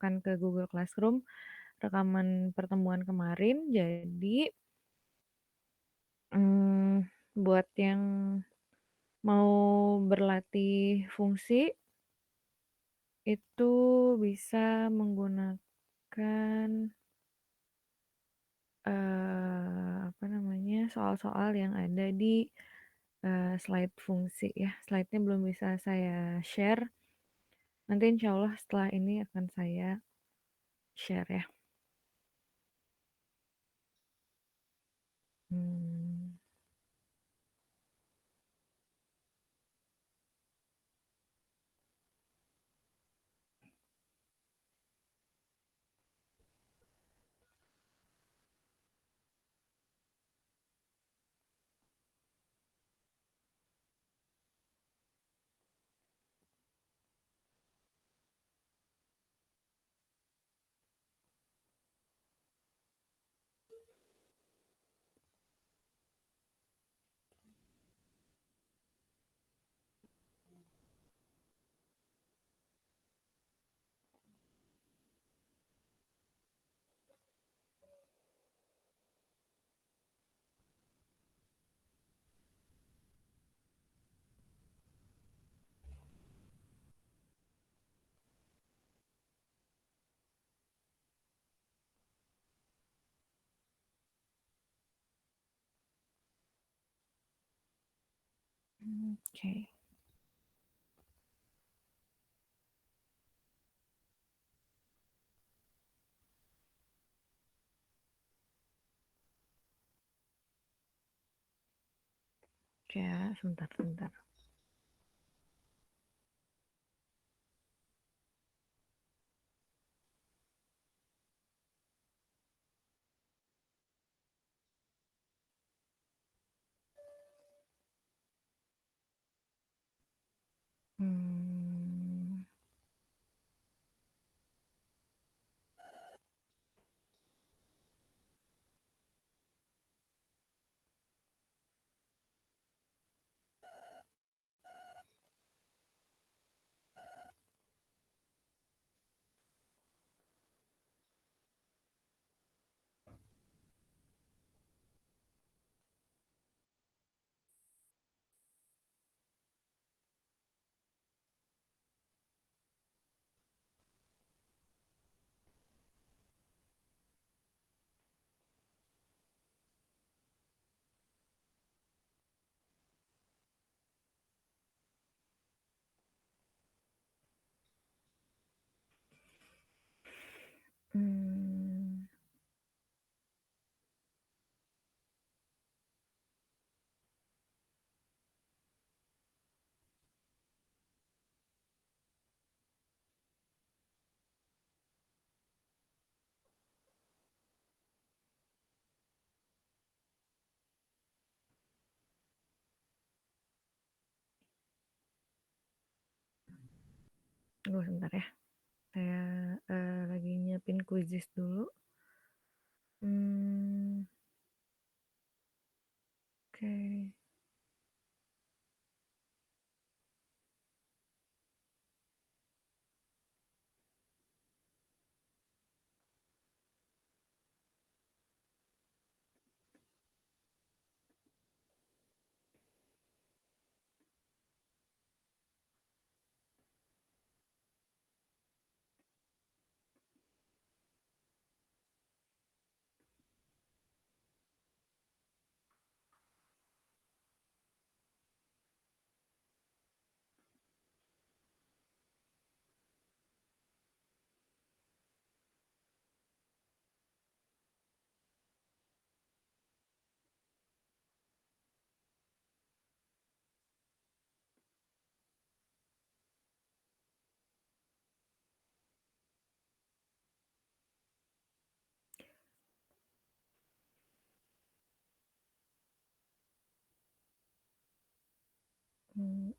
kan ke Google Classroom rekaman pertemuan kemarin. Jadi, buat yang mau berlatih fungsi, itu bisa menggunakan, apa namanya, soal-soal yang ada di, slide fungsi ya. Slide-nya belum bisa saya share, nanti insya Allah setelah ini akan saya share ya. Mmm, oke. Oke ya, sebentar sebentar. Mmm, mmm, tunggu sebentar ya. Saya, lagi nyiapin kuisis dulu. Mmm, oke. Mmm,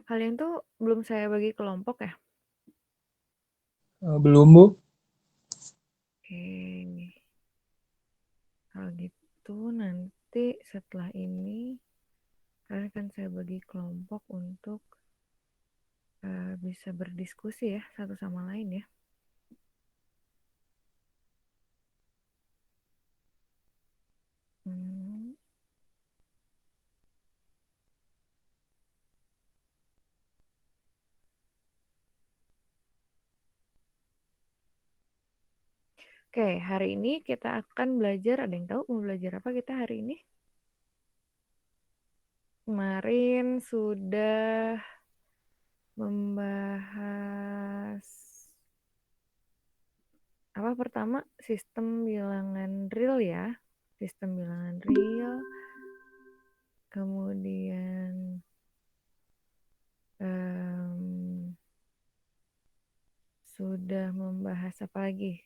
Kalian tuh belum saya bagi kelompok ya? Belum, Bu. Oke. Kalau gitu nanti setelah ini kalian akan saya bagi kelompok untuk bisa berdiskusi ya satu sama lain ya. Hmm. Oke, hari ini kita akan belajar. Ada yang tahu mau belajar apa kita hari ini? Kemarin sudah membahas apa pertama? Sistem bilangan real ya. Sistem bilangan real. Kemudian em, sudah membahas apa lagi?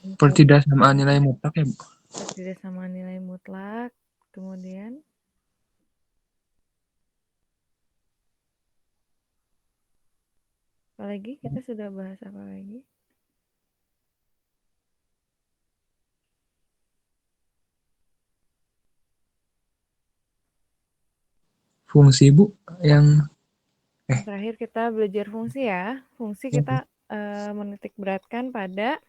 Untuk Pertidaksamaan nilai mutlak ya, Bu. pertidasamaan nilai mutlak. Kemudian apa lagi? Kita sudah bahas apa lagi? Fungsi, Bu, yang Yang terakhir kita belajar fungsi ya. Fungsi kita menitik beratkan pada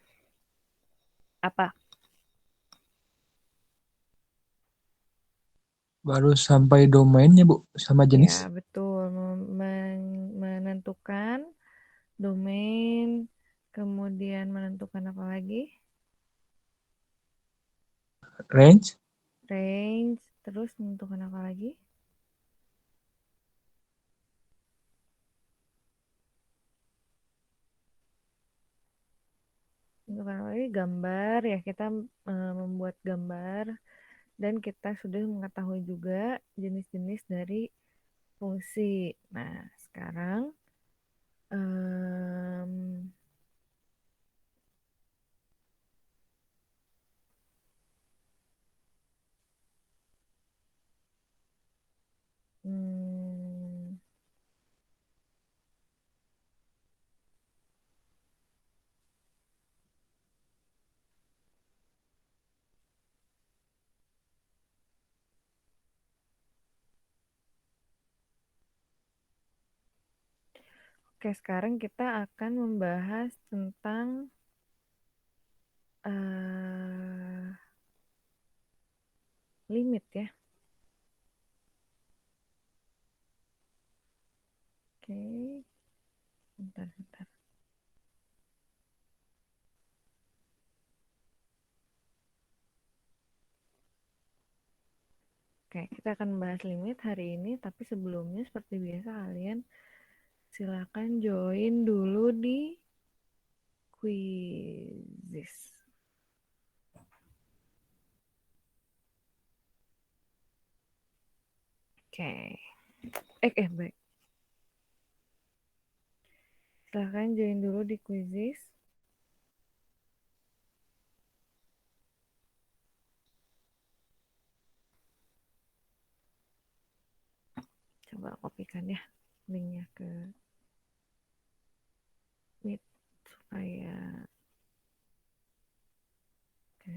apa? baru sampai domainnya, Bu, sama Ya, jenis. betul. Menentukan domain, kemudian menentukan apa lagi? Range, Range, terus menentukan apa lagi? Menentukan apa lagi? Gambar ya, kita membuat gambar dan kita sudah mengetahui juga jenis-jenis dari fungsi. Nah, sekarang um, hmm, oke, sekarang kita akan membahas tentang limit ya. Oke, bentar. Oke, kita akan membahas limit hari ini, tapi sebelumnya seperti biasa kalian silakan join dulu di quizzes. Oke, baik. Silakan join dulu di quizzes. Coba kopikan ya linknya ke Meet supaya oke.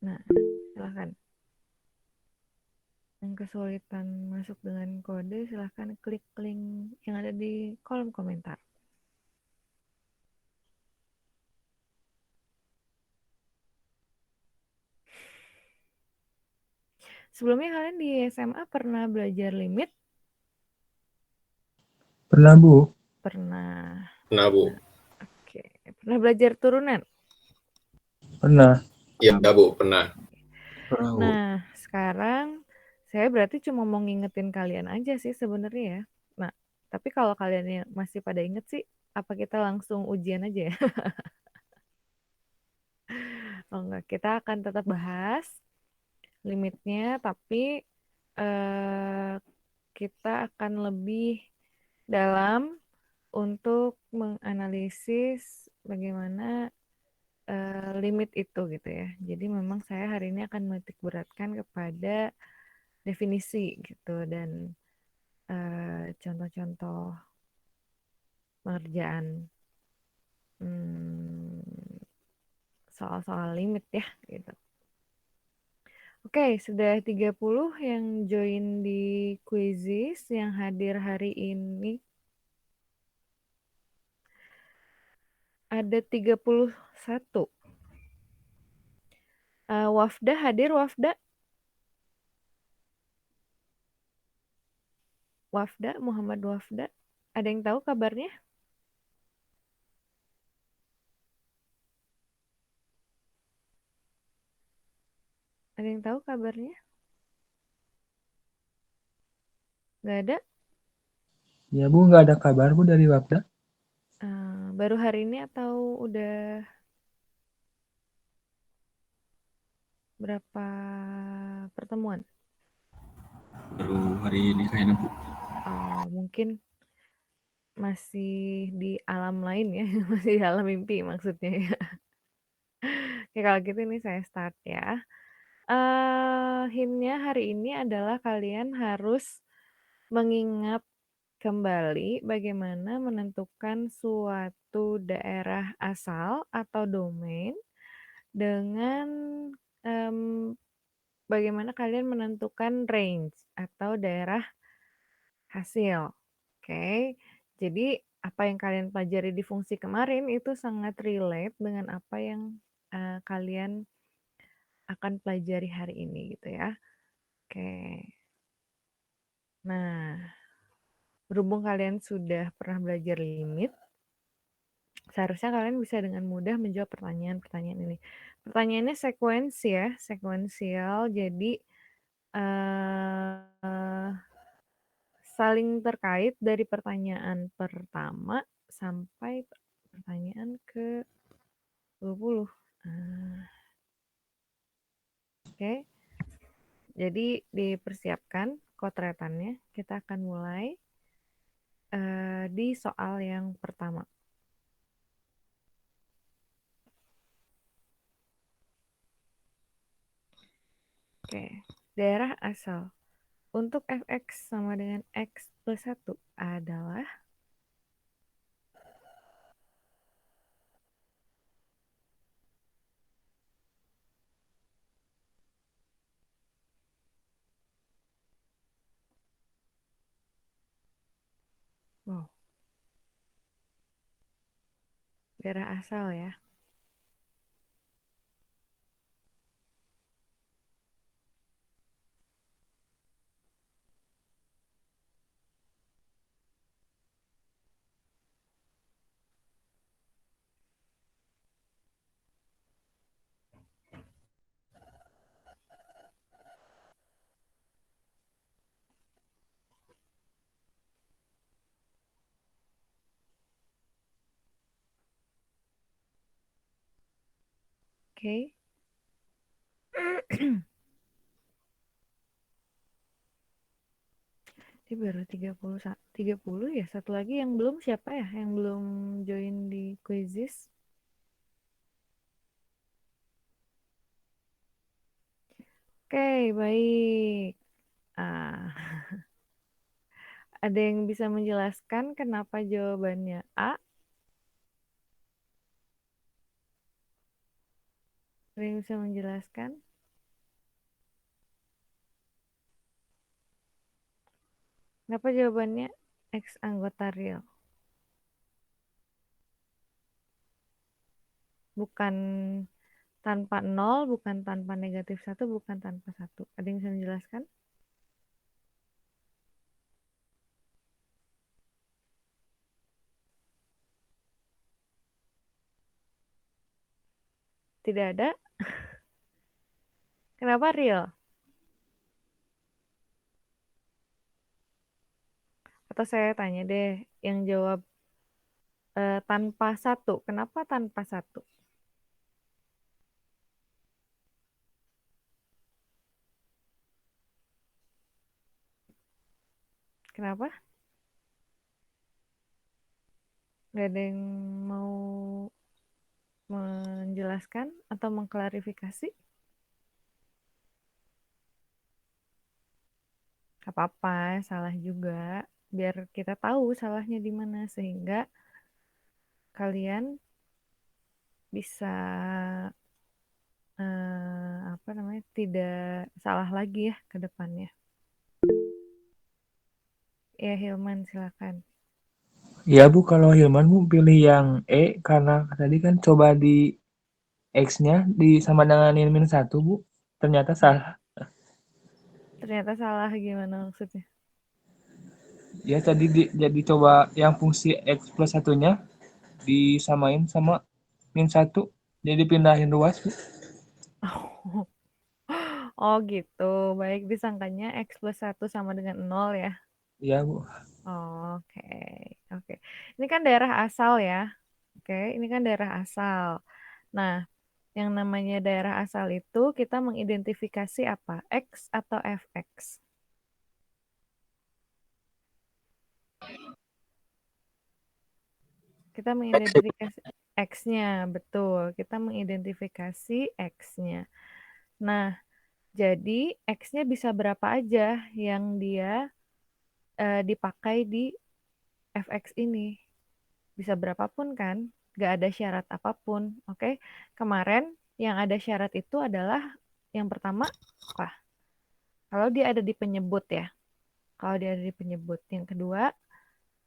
Nah, silakan. Yang kesulitan masuk dengan kode, silakan klik link yang ada di kolom komentar. Sebelumnya kalian di SMA pernah belajar limit? pernah, Bu. Pernah. Pernah, Bu. Nah, oke. Pernah belajar turunan? Pernah. Iya, Bu, pernah. Pernah, Bu. Nah, sekarang saya berarti cuma mau ngingetin kalian aja sih sebenarnya ya. Nah, tapi kalau kalian yang masih pada inget sih, apa kita langsung ujian aja ya? Oh enggak, kita akan tetap bahas limitnya, tapi eh, kita akan lebih dalam untuk menganalisis bagaimana limit itu gitu ya. Jadi memang saya hari ini akan menitik beratkan kepada definisi gitu dan contoh-contoh pengerjaan hmm, soal-soal limit ya gitu. Oke, sudah 30 yang join di quizzes yang hadir hari ini. Ada 31. Wafda hadir, Wafda? Wafda, Muhammad Wafda. Ada yang tahu kabarnya? Ada yang tahu kabarnya? Gak ada? Ya Bu, nggak ada kabar Bu dari Wapda. Baru hari ini atau udah berapa pertemuan? Baru hari ini kayaknya Bu. Mungkin masih di alam lain ya, masih di alam mimpi maksudnya ya. Oke, kalau gitu ini saya start ya. Hintnya hari ini adalah kalian harus mengingat kembali bagaimana menentukan suatu daerah asal atau domain dengan em, bagaimana kalian menentukan range atau daerah hasil. Oke, jadi apa yang kalian pelajari di fungsi kemarin itu sangat relate dengan apa yang kalian akan pelajari hari ini gitu ya. Oke, nah berhubung kalian sudah pernah belajar limit, seharusnya kalian bisa dengan mudah menjawab pertanyaan-pertanyaan ini. Pertanyaannya sekuensi ya, sekuensial. Jadi eh, saling terkait dari pertanyaan pertama sampai pertanyaan ke 20. Oke, jadi dipersiapkan kotretannya. Kita akan mulai di soal yang pertama. Oke, daerah asal. Untuk fx sama dengan x plus 1 adalah, wow, daerah asal ya. Oke. Ini baru 30 ya. Satu lagi yang belum siapa ya? Yang belum join di quizzes. Oke, baik. Ah, ada yang bisa menjelaskan kenapa jawabannya A? Ada yang bisa menjelaskan? Kenapa jawabannya X anggota real? Bukan tanpa nol, bukan tanpa negatif satu, bukan tanpa satu. Ada yang bisa menjelaskan? Tidak ada. Kenapa real? Atau saya tanya deh, yang jawab tanpa satu. Kenapa tanpa satu? Kenapa? Gak ada yang mau menjelaskan? menjelaskan atau mengklarifikasi? Gak apa-apa, salah juga. Biar kita tahu salahnya di mana sehingga kalian bisa apa namanya tidak salah lagi ya ke depannya. Ya Hilman silakan. Ya Bu, kalau Hilman Bu pilih yang E karena tadi kan coba di X-nya di sama dengan min satu Bu. Ternyata salah. Ternyata salah gimana maksudnya? Ya tadi jadi coba yang fungsi X plus satunya disamain sama min satu. Jadi pindahin ruas Bu. Oh gitu, baik disangkanya X plus 1 sama dengan nol ya. Iya Bu. Oke, oke. Ini kan daerah asal ya. Oke, ini kan daerah asal. Nah, yang namanya daerah asal itu kita mengidentifikasi apa? X atau fx? Kita mengidentifikasi X-nya, betul. Kita mengidentifikasi X-nya. Nah, jadi X-nya bisa berapa aja yang dia dipakai di fx ini. Bisa berapapun kan, gak ada syarat apapun. Oke, kemarin yang ada syarat itu adalah yang pertama apa? Kalau dia ada di penyebut ya. Kalau dia ada di penyebut. Yang kedua,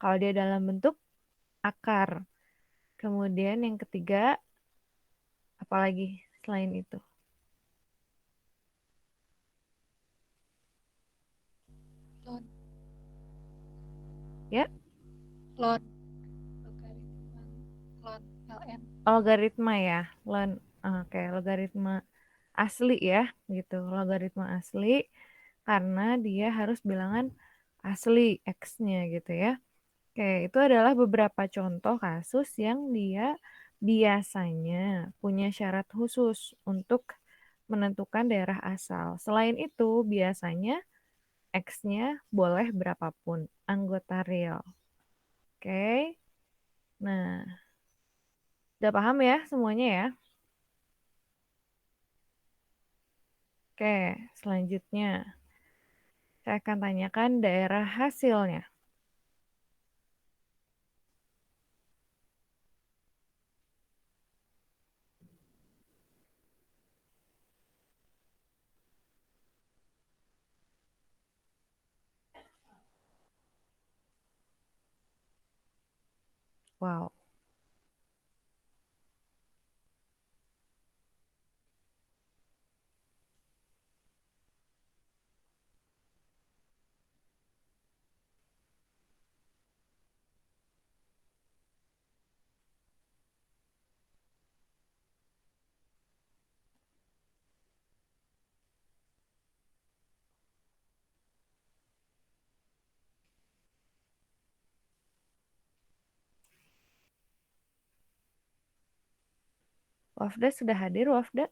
kalau dia dalam bentuk akar. Kemudian yang ketiga, apalagi selain itu? Lon, Ya, lon, logaritma, lon, ln. logaritma ya. Oke, logaritma asli ya, gitu. Logaritma asli karena dia harus bilangan asli X-nya gitu ya. Oke, itu adalah beberapa contoh kasus yang dia biasanya punya syarat khusus untuk menentukan daerah asal. Selain itu, biasanya X-nya boleh berapapun anggota real. Oke, nah udah paham ya semuanya ya? Oke, selanjutnya saya akan tanyakan daerah hasilnya. Wow, Wafda sudah hadir, Wafda?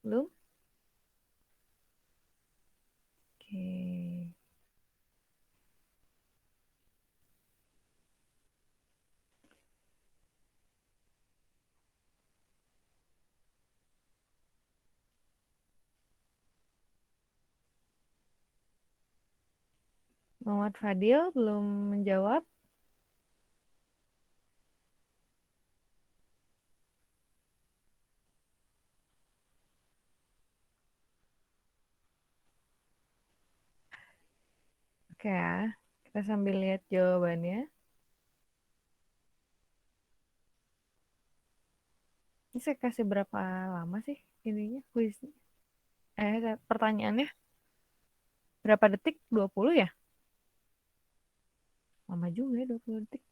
Belum? Oke. Muhammad Fadil belum menjawab. Oke ya, kita sambil lihat jawabannya. Ini saya kasih berapa lama sih ininya kuisnya? Pertanyaannya berapa detik? 20 ya? Lama juga ya 20 detik.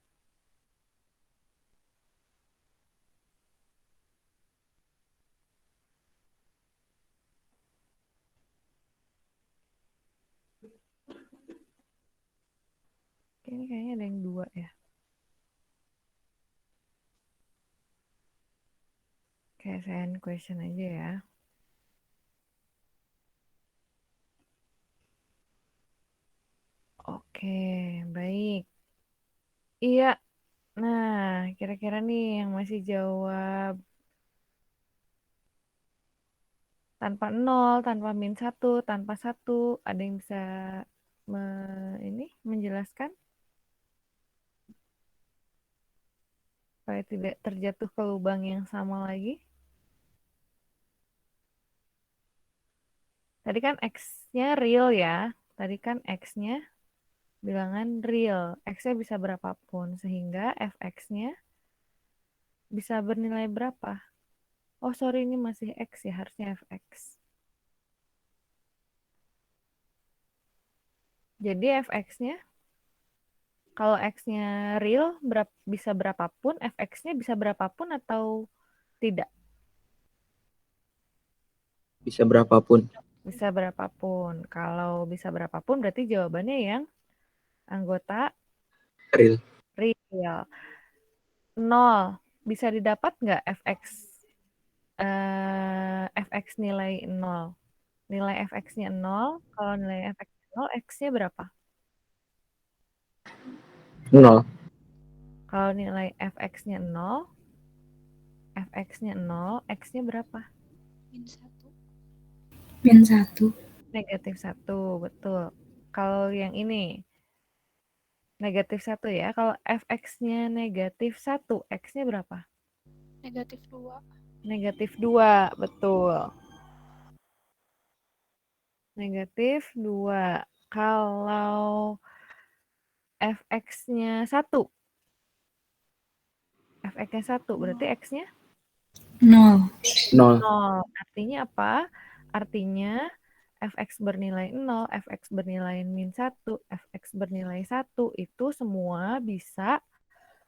Oke, ini kayaknya ada yang dua ya. Oke, saya end question aja ya. Oke, baik. Iya, Nah, kira-kira nih yang masih jawab tanpa 0, tanpa min 1, tanpa 1, ada yang bisa menjelaskan supaya tidak terjatuh ke lubang yang sama lagi? Tadi kan X-nya real ya. Tadi kan X-nya bilangan real. X-nya bisa berapapun. Sehingga fx-nya bisa bernilai berapa? Oh sorry, ini masih X ya. Harusnya fx. Jadi fx-nya, kalau X-nya real bisa berapapun, fx-nya bisa berapapun atau tidak? Bisa berapapun. Bisa berapapun. Kalau bisa berapapun berarti jawabannya yang anggota Real. real. 0. Bisa didapat nggak fx fx nilai 0? Nilai fx-nya 0. Kalau nilai fx-nya 0, x-nya berapa? 0. Kalau nilai fx-nya 0, fx-nya 0, x-nya berapa? Min 1. Min 1. Negatif 1, betul. Kalau yang ini, negatif 1 ya. Kalau fx-nya negatif 1, x-nya berapa? Negatif 2. Negatif 2, betul. Negatif 2. Kalau fx-nya 1, fx-nya 1, berarti x-nya 0. 0. 0. Artinya apa? Artinya fx bernilai 0, fx bernilai min 1, fx bernilai 1, itu semua bisa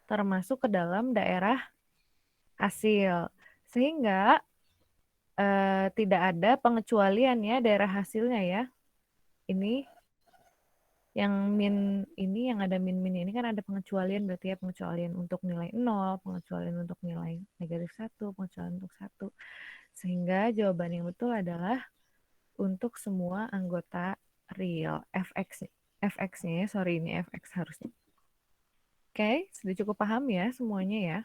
termasuk ke dalam daerah hasil. Sehingga tidak ada pengecualian ya daerah hasilnya ya. Ini yang min ini, yang ada min-min ini kan ada pengecualian, berarti ya pengecualian untuk nilai 0, pengecualian untuk nilai negatif 1, pengecualian untuk 1. Sehingga jawaban yang betul adalah untuk semua anggota real. fx-nya, sorry ini fx harusnya. Oke, sudah cukup paham ya semuanya ya.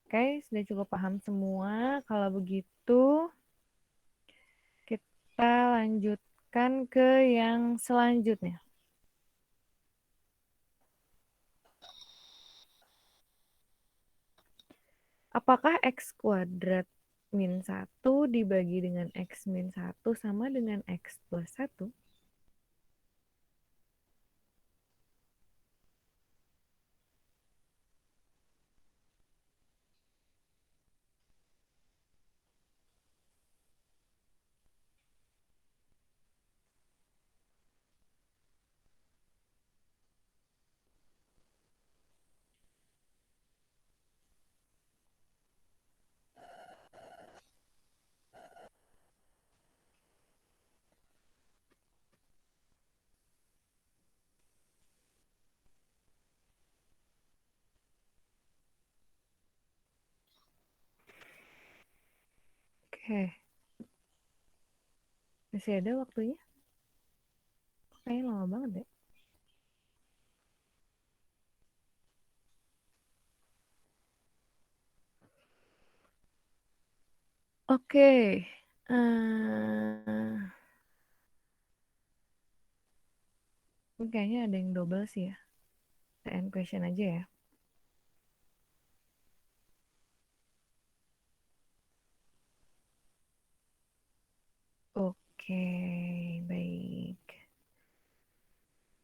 Oke, sudah cukup paham semua. Kalau begitu, kita lanjutkan ke yang selanjutnya. Apakah x kuadrat min 1 dibagi dengan x min 1 sama dengan x plus 1? Oke. Masih ada waktunya? Kayaknya lama banget deh. Oke. Ini kayaknya ada yang double sih ya. End question aja ya. Oke, baik.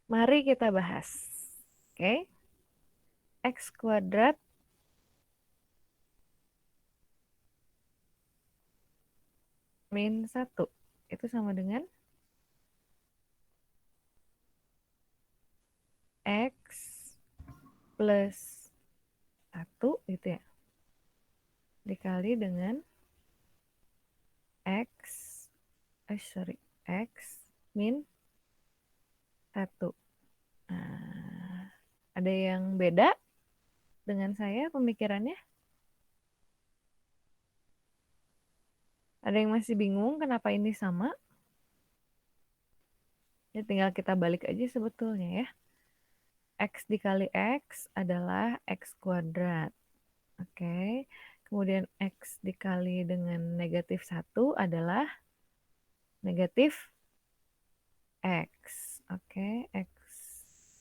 Mari kita bahas. Oke. X kuadrat min 1 itu sama dengan X plus 1 gitu ya. Dikali dengan X min 1. Nah, ada yang beda dengan saya pemikirannya? Ada yang masih bingung kenapa ini sama? Ya tinggal kita balik aja sebetulnya ya. X dikali X adalah X kuadrat. Oke. Kemudian X dikali dengan negatif 1 adalah negatif X. Oke. X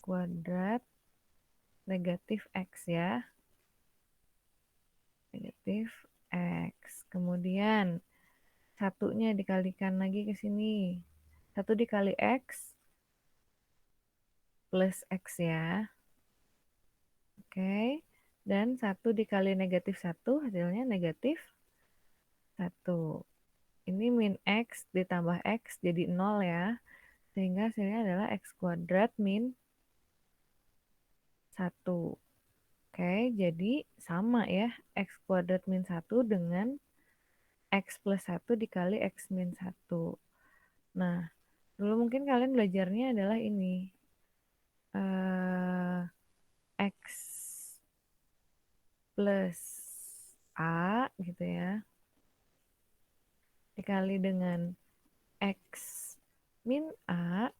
kuadrat negatif X ya. Negatif X. Kemudian satunya dikalikan lagi ke sini. 1 dikali X plus X ya. Oke. Dan 1 dikali negatif 1 hasilnya negatif 1. Ini min X ditambah X jadi 0 ya. Sehingga hasilnya adalah X kuadrat min 1. Oke, jadi sama ya. X kuadrat min 1 dengan X plus 1 dikali X min 1. Nah, dulu mungkin kalian belajarnya adalah ini. X plus A gitu ya. Dikali dengan X min A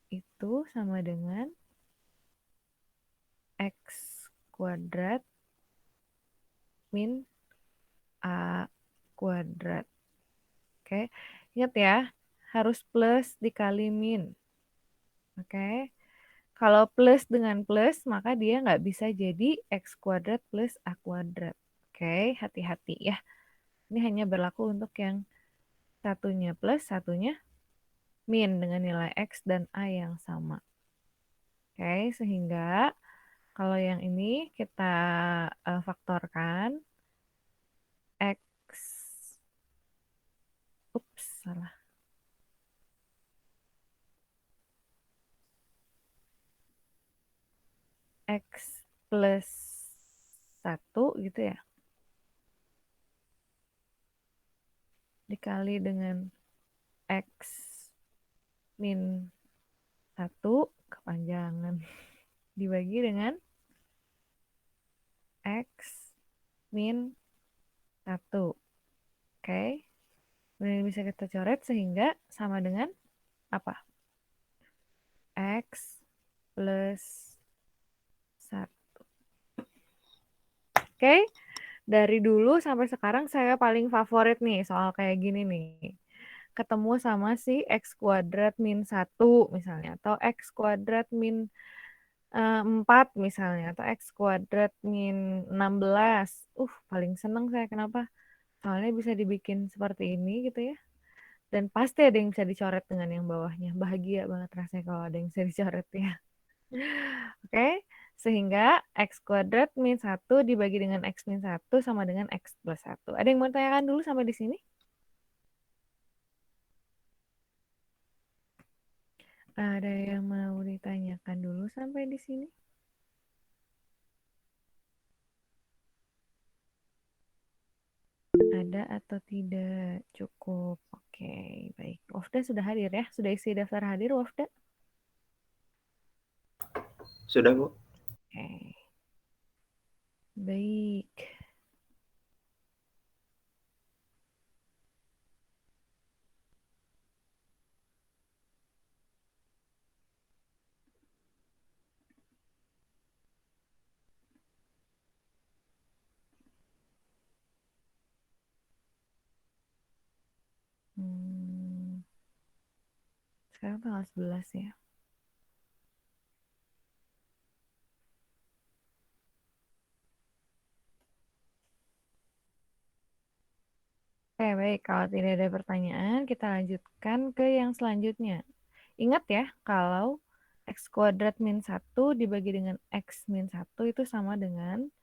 itu sama dengan X kuadrat min A kuadrat. Oke, ingat ya, harus plus dikali min. Oke, kalau plus dengan plus, maka dia nggak bisa jadi X kuadrat plus A kuadrat. Oke, hati-hati ya. Ini hanya berlaku untuk yang satunya plus, satunya min dengan nilai X dan A yang sama. Oke, sehingga kalau yang ini kita faktorkan X, salah. X plus 1 gitu ya. Dikali dengan X min 1 kepanjangan. Dibagi dengan X min 1. Oke. Kemudian bisa kita coret sehingga sama dengan apa? X plus 1. Oke. Dari dulu sampai sekarang saya paling favorit nih soal kayak gini nih. Ketemu sama si X kuadrat min 1 misalnya. Atau X kuadrat min 4 misalnya. Atau X kuadrat min 16. Paling seneng saya. Kenapa? Soalnya bisa dibikin seperti ini gitu ya. Dan pasti ada yang bisa dicoret dengan yang bawahnya. Bahagia banget rasanya kalau ada yang bisa dicoret ya. Oke, sehingga X kuadrat min 1 dibagi dengan X min 1 sama dengan X plus 1. Ada yang mau tanyakan dulu sampai di sini? Ada yang mau ditanyakan dulu sampai di sini? Ada atau tidak? Cukup. Oke, baik. Wafda sudah hadir ya? Sudah isi daftar hadir, Wafda? Sudah, Bu. Oke. Baik. Sekarang tanggal 11 ya. Oke, baik. Kalau tidak ada pertanyaan, kita lanjutkan ke yang selanjutnya. Ingat ya, kalau X kuadrat min 1 dibagi dengan X min 1 itu sama dengan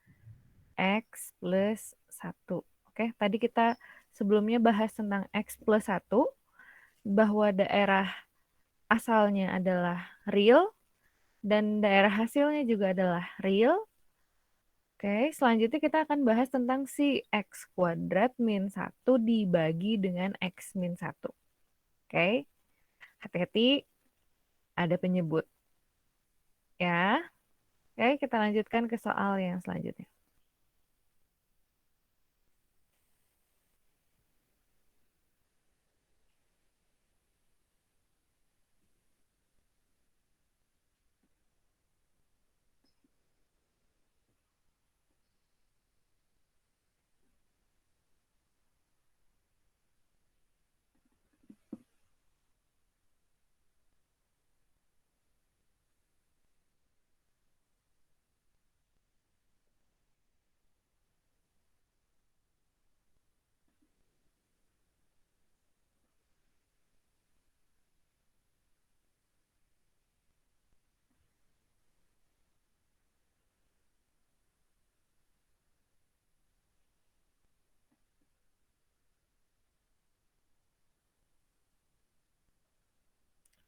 X plus 1. Oke, tadi kita sebelumnya bahas tentang X plus 1, bahwa daerah asalnya adalah real, dan daerah hasilnya juga adalah real. Oke, selanjutnya kita akan bahas tentang si X kuadrat min 1 dibagi dengan X min 1. Oke, hati-hati ada penyebut. Ya, oke kita lanjutkan ke soal yang selanjutnya.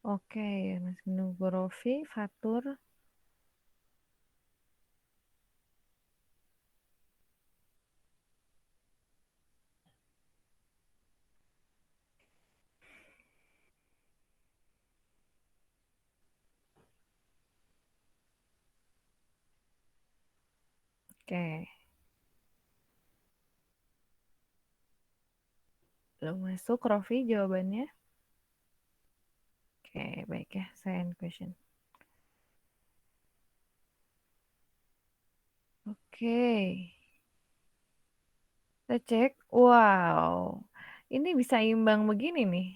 Oke, masih menunggu Rofi, Fatur. Oke, belum masuk Rofi jawabannya. Oke, baik ya, saya end question. Oke, kita cek. Wow, ini bisa imbang begini nih.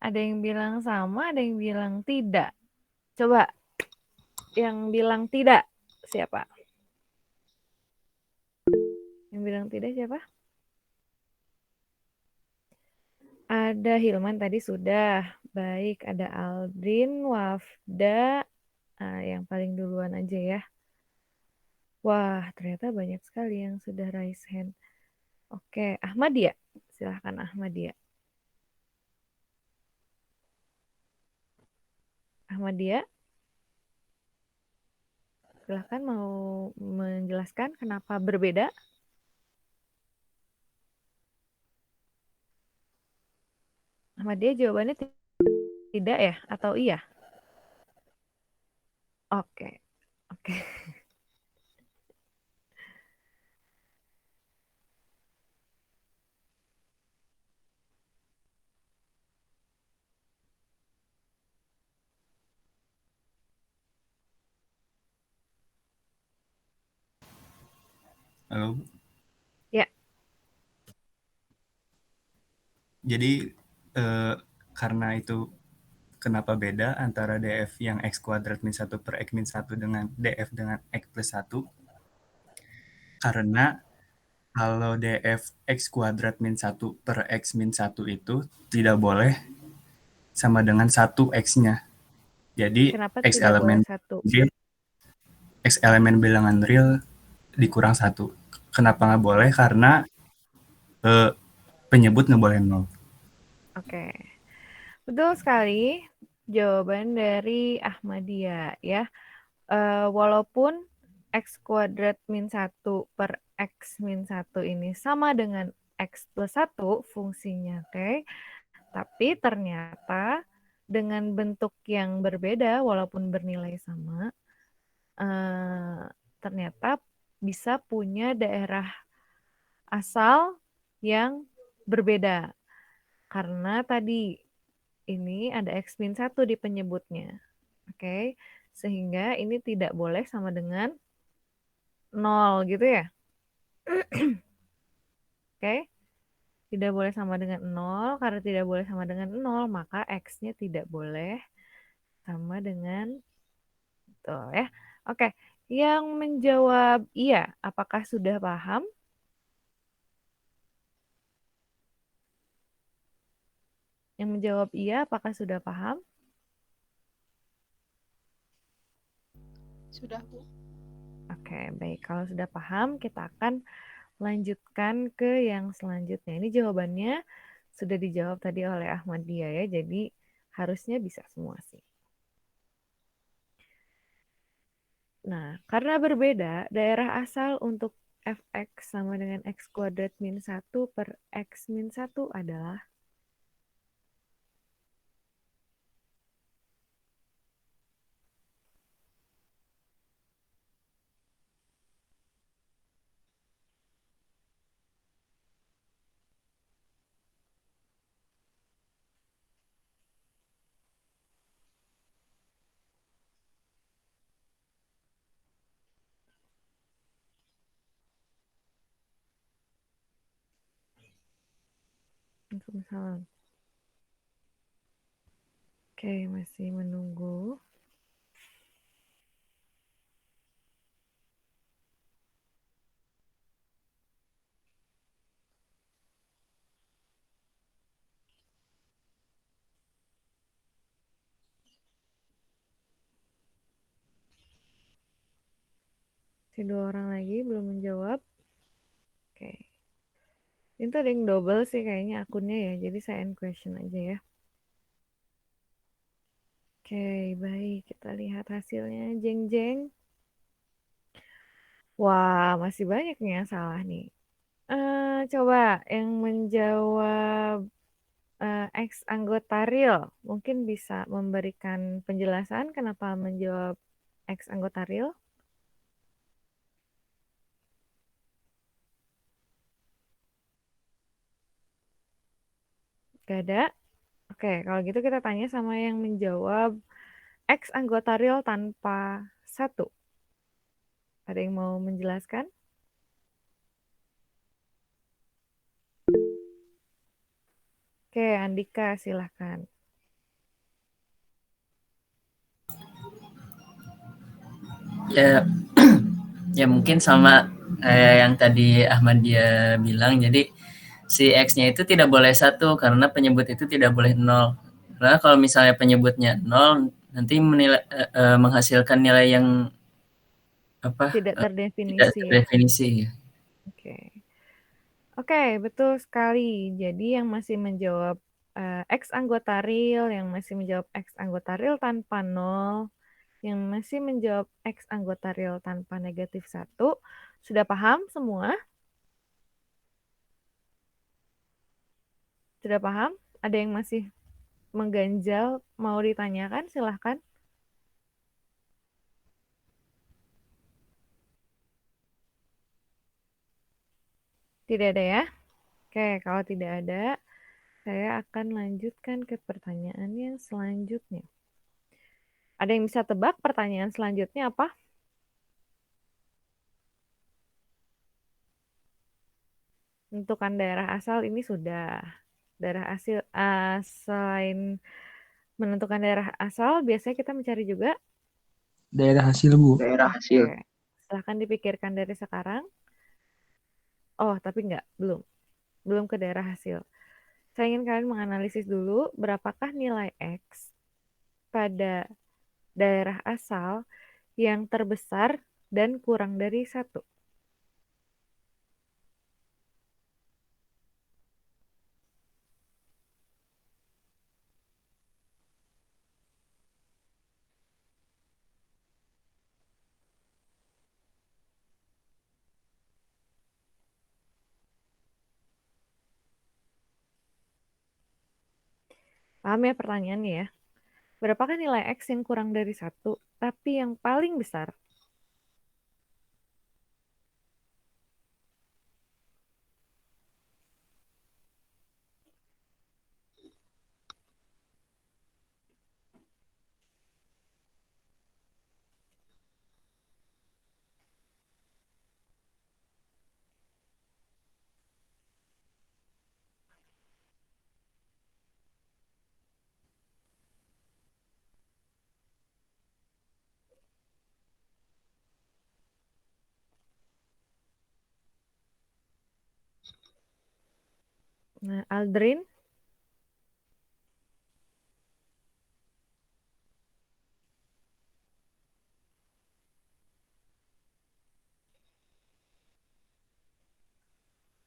Ada yang bilang sama, ada yang bilang tidak. Coba yang bilang tidak siapa? Yang bilang tidak siapa? Ada Hilman tadi sudah. Baik, ada Aldrin, Wafda. Yang paling duluan aja ya. Wah, ternyata banyak sekali yang sudah raise hand. Oke, Ahmadiyah. Silahkan Ahmadiyah. Ahmadiyah, silahkan mau menjelaskan kenapa berbeda. Ahmadiyah jawabannya tidak ya atau iya? Oke, oke. Halo. Ya. Jadi karena itu kenapa beda antara DF yang X kuadrat min 1 per X min 1 dengan DF dengan X plus 1? Karena kalau DF X kuadrat min 1 per X min 1 itu tidak boleh sama dengan 1 X-nya. Jadi Kenapa X tidak boleh elemen satu? real, X elemen bilangan real dikurang 1. Kenapa nggak boleh? Karena penyebut nggak boleh 0. Oke. Betul sekali jawaban dari Ahmadiyah ya. Walaupun X kuadrat min 1 per X min 1 ini sama dengan X plus 1 fungsinya, oke. Tapi ternyata dengan bentuk yang berbeda walaupun bernilai sama, ternyata bisa punya daerah asal yang berbeda. Karena tadi ini ada X min 1 di penyebutnya. Oke, sehingga ini tidak boleh sama dengan 0 gitu ya. Oke, tidak boleh sama dengan 0. Karena tidak boleh sama dengan 0, maka X-nya tidak boleh sama dengan tuh ya. Oke, yang menjawab iya, apakah sudah paham? Yang menjawab iya, apakah sudah paham? Sudah, Bu. Oke, baik. Kalau sudah paham, kita akan lanjutkan ke yang selanjutnya. Ini jawabannya sudah dijawab tadi oleh Ahmadiyah ya, jadi harusnya bisa semua sih. Nah, karena berbeda, daerah asal untuk fx sama dengan x kuadrat min 1 per x min 1 adalah Waalaikumsalam. Oke, masih menunggu. Si 2 orang lagi belum menjawab. Oke. Ini tuh ada yang double sih kayaknya akunnya ya, jadi saya end question aja ya. Oke, baik. Kita lihat hasilnya. Jeng jeng. Wah, masih banyak nih yang salah nih. Coba yang menjawab ex anggota real mungkin bisa memberikan penjelasan kenapa menjawab ex anggota real? Gak ada? Oke, kalau gitu kita tanya sama yang menjawab ex anggota real tanpa satu. Ada yang mau menjelaskan? Oke, Andika silahkan. Ya, ya mungkin sama yang tadi Ahmad dia bilang. Jadi si X-nya itu tidak boleh 1 karena penyebut itu tidak boleh 0. Karena kalau misalnya penyebutnya 0 nanti menghasilkan nilai yang Tidak tidak terdefinisi ya. terdefinisi. Oke. Oke, betul sekali. Jadi yang masih menjawab ex anggota real, yang masih menjawab ex anggota real tanpa 0, yang masih menjawab ex anggota real tanpa negatif 1, sudah paham semua? Sudah paham? Ada yang masih mengganjal, mau ditanyakan? Silahkan. Tidak ada ya? Oke, kalau tidak ada, saya akan lanjutkan ke pertanyaan yang selanjutnya. Ada yang bisa tebak pertanyaan selanjutnya apa? Tentukan daerah asal ini sudah. Daerah asal, selain menentukan daerah asal, biasanya kita mencari juga Daerah hasil, Bu. Daerah hasil. Oke. Silahkan dipikirkan dari sekarang. Oh, tapi enggak, belum. Belum ke daerah hasil. Saya ingin kalian menganalisis dulu berapakah nilai X pada daerah asal yang terbesar dan kurang dari 1. Paham ya pertanyaannya ya? Berapakah nilai X yang kurang dari 1, tapi yang paling besar? Nah, Aldrin,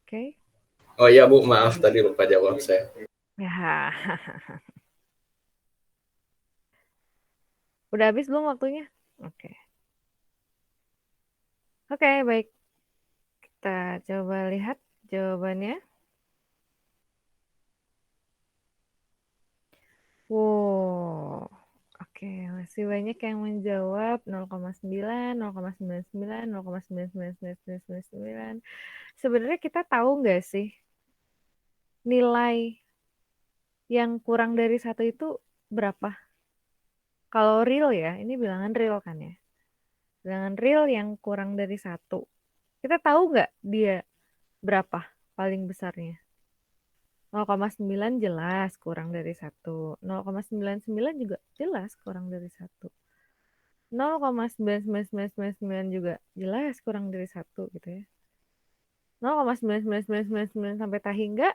oke. Oh iya Bu, maaf tadi lupa jawab saya. Ya. Udah habis belum waktunya? Oke. Oke, baik. Kita coba lihat jawabannya. Wow. Oke, masih banyak yang menjawab 0,9, 0,99, 0,99999. Sebenarnya kita tahu nggak sih nilai yang kurang dari 1 itu berapa? Kalau real ya, ini bilangan real kan ya. Bilangan real yang kurang dari 1. Kita tahu nggak dia berapa paling besarnya? 0,9 jelas kurang dari 1. 0,999 juga jelas kurang dari 1. 0,99999 juga jelas kurang dari 1 gitu ya. 0,99999 sampai tahi enggak?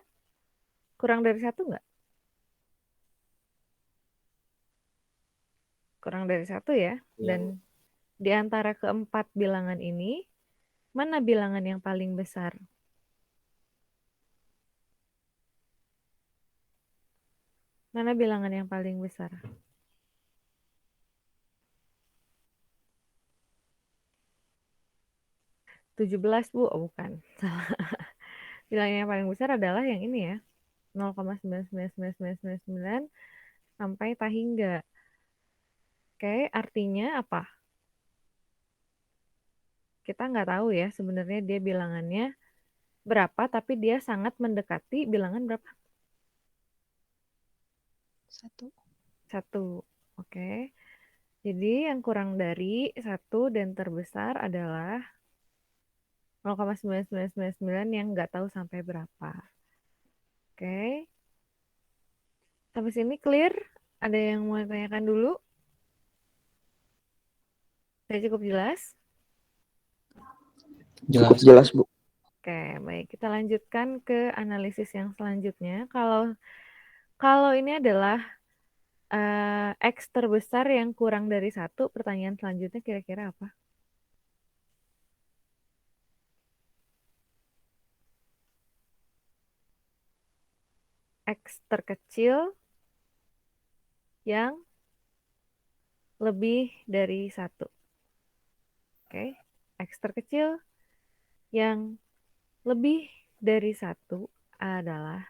Kurang dari 1 enggak? Kurang dari 1 ya. Dan di antara keempat bilangan ini, mana bilangan yang paling besar? Mana bilangan yang paling besar? 17, Bu. Oh, bukan. Salah. Bilangan yang paling besar adalah yang ini ya. 0,99999 sampai tahingga. Oke, artinya apa? Kita nggak tahu ya sebenarnya dia bilangannya berapa, tapi dia sangat mendekati bilangan berapa? 1. 1. Oke. Jadi yang kurang dari 1 dan terbesar adalah 0,9999 yang nggak tahu sampai berapa. Oke. Sampai sini clear? Ada yang mau tanyakan dulu? Saya cukup jelas? Cukup jelas, Bu. Oke, baik. Kita lanjutkan ke analisis yang selanjutnya. Kalau ini adalah X terbesar yang kurang dari 1, pertanyaan selanjutnya kira-kira apa? X terkecil yang lebih dari 1. Oke, X terkecil yang lebih dari 1 adalah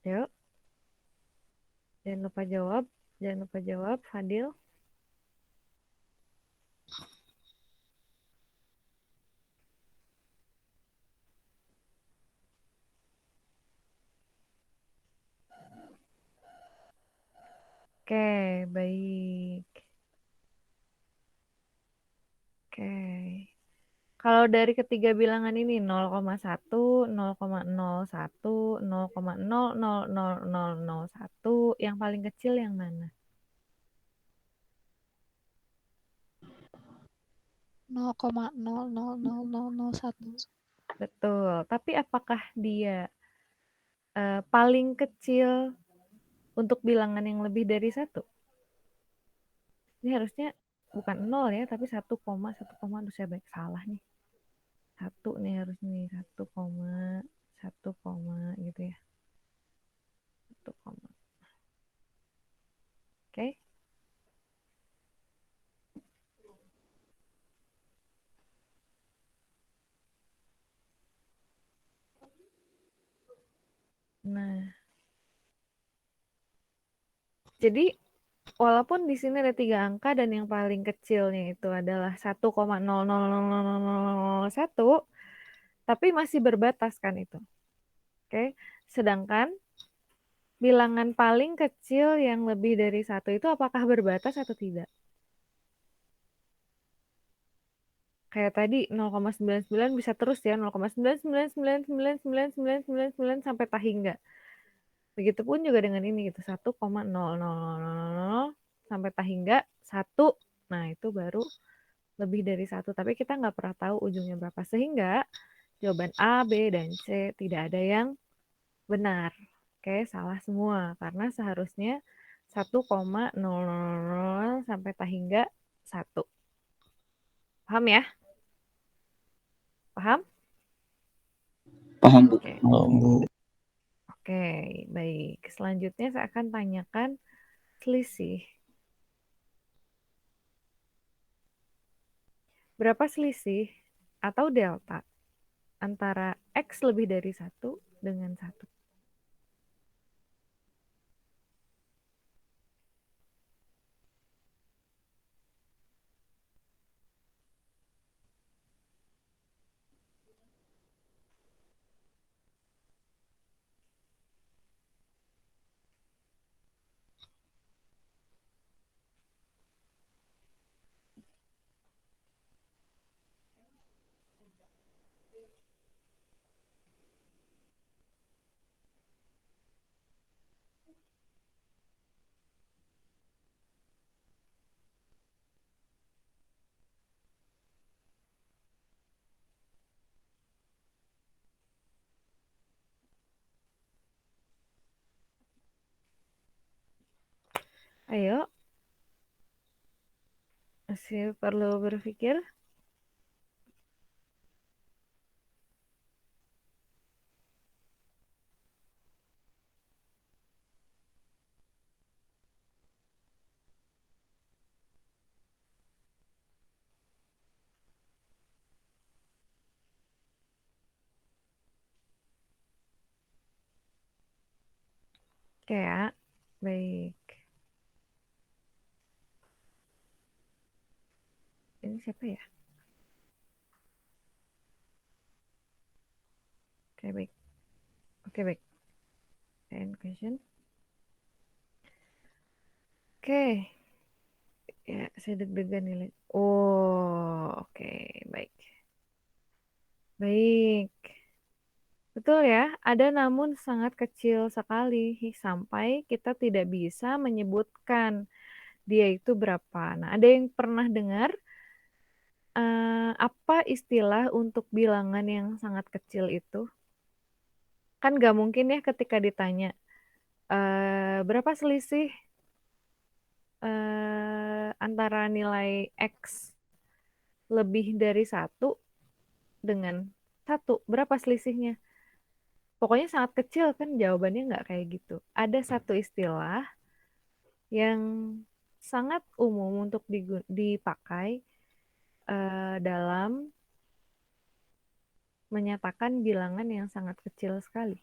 yuk. Jangan lupa jawab. Jangan lupa jawab, Fadil. Oke, baik. Oke. Kalau dari ketiga bilangan ini 0,1, 0,01, 0,000001, yang paling kecil yang mana? 0,000001. Betul. Tapi apakah dia paling kecil untuk bilangan yang lebih dari 1? Ini harusnya bukan 0 ya, tapi 1, 1, aduh saya baik salah nih. 1 nih harusnya nih, 1, 1, gitu ya. 1, oke. Nah, jadi walaupun di sini ada 3 angka dan yang paling kecilnya itu adalah 1,000001, tapi masih berbatas kan itu. Oke, sedangkan bilangan paling kecil yang lebih dari 1 itu apakah berbatas atau tidak? Kayak tadi 0,99 bisa terus ya, 0,999999999 sampai tahingga. Begitupun juga dengan ini gitu, 1,0000 sampai tahingga 1. Nah, itu baru lebih dari 1, tapi kita nggak pernah tahu ujungnya berapa. Sehingga jawaban A, B, dan C tidak ada yang benar. Oke, salah semua. Karena seharusnya 1,0000 sampai tahingga 1. Paham ya? Paham? Paham, Bu. Oke. Bu. Oke, baik. Selanjutnya saya akan tanyakan selisih. Berapa selisih atau delta antara X lebih dari 1 dengan 1? Ayo, masih perlu berpikir. Oke ya, baik. Ini siapa ya? Oke, baik. Oke, baik. End question. Oke. Ya, saya deg-degan nih. Oh, oke, baik. Baik. Betul ya, ada namun sangat kecil sekali sampai kita tidak bisa menyebutkan dia itu berapa. Nah, ada yang pernah dengar apa istilah untuk bilangan yang sangat kecil itu? Kan gak mungkin ya ketika ditanya berapa selisih antara nilai X lebih dari 1 dengan 1, berapa selisihnya? Pokoknya sangat kecil kan jawabannya nggak kayak gitu. Ada satu istilah yang sangat umum untuk dipakai dalam menyatakan bilangan yang sangat kecil sekali.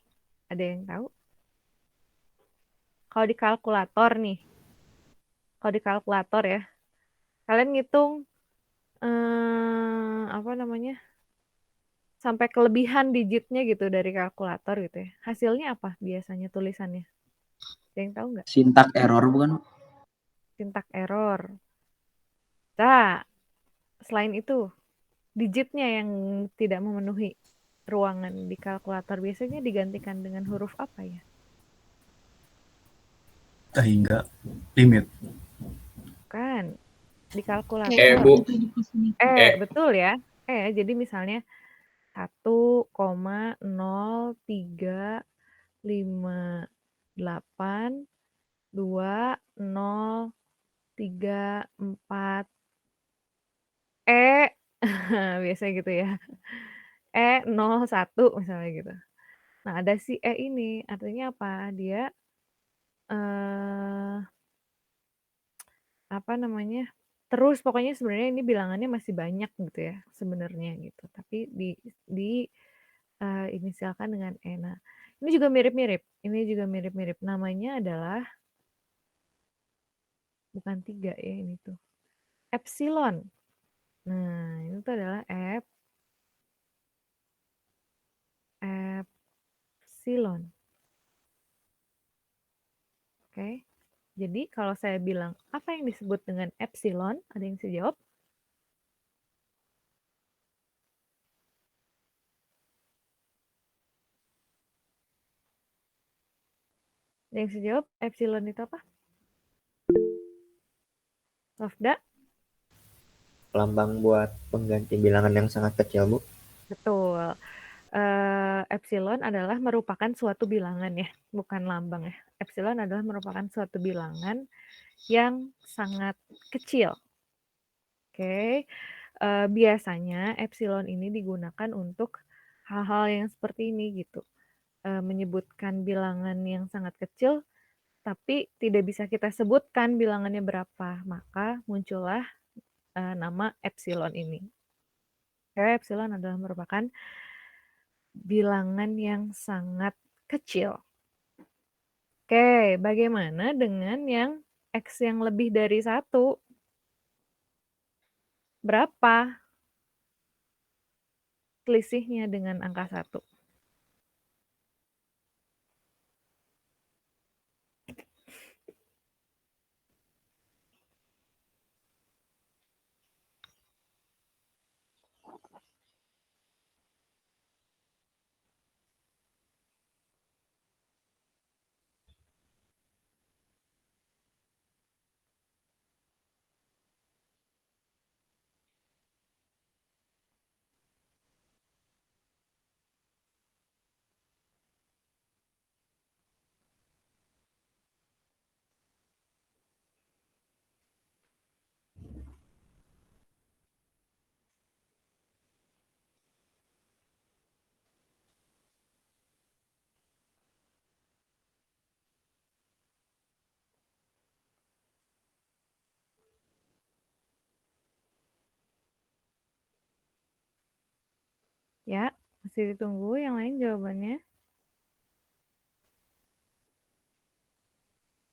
Ada yang tahu? Kalau di kalkulator nih, kalau di kalkulator ya, kalian ngitung apa namanya, sampai kelebihan digitnya gitu dari kalkulator gitu ya. Hasilnya apa biasanya tulisannya? Ada yang tahu nggak? Sintak error bukan? Sintak error. Nah, selain itu, digitnya yang tidak memenuhi ruangan di kalkulator biasanya digantikan dengan huruf apa ya? Hingga limit. Kan di kalkulator. Bu. Betul ya. Jadi misalnya 1,03582034 biasa gitu ya. 01 misalnya gitu. Nah, ada si ini artinya apa? Dia apa namanya? Terus pokoknya sebenarnya ini bilangannya masih banyak gitu ya sebenarnya gitu. Tapi di inisialkan dengan E. Nah, ini juga mirip-mirip. Ini juga mirip-mirip. Namanya adalah bukan 3 ya ini tuh. Epsilon. Nah, itu tuh adalah epsilon. Oke. Jadi kalau saya bilang apa yang disebut dengan epsilon, ada yang bisa jawab? Ada yang bisa jawab epsilon itu apa? Lofda? Lambang buat pengganti bilangan yang sangat kecil, Bu. Betul. Epsilon adalah merupakan suatu bilangan ya, bukan lambang ya. Epsilon adalah merupakan suatu bilangan yang sangat kecil. Oke. Biasanya epsilon ini digunakan untuk hal-hal yang seperti ini gitu. Menyebutkan bilangan yang sangat kecil tapi tidak bisa kita sebutkan bilangannya berapa, maka muncullah nama epsilon ini. Epsilon adalah merupakan bilangan yang sangat kecil. Oke, bagaimana dengan yang X yang lebih dari 1? Berapa selisihnya dengan angka 1? Ya, masih ditunggu yang lain jawabannya.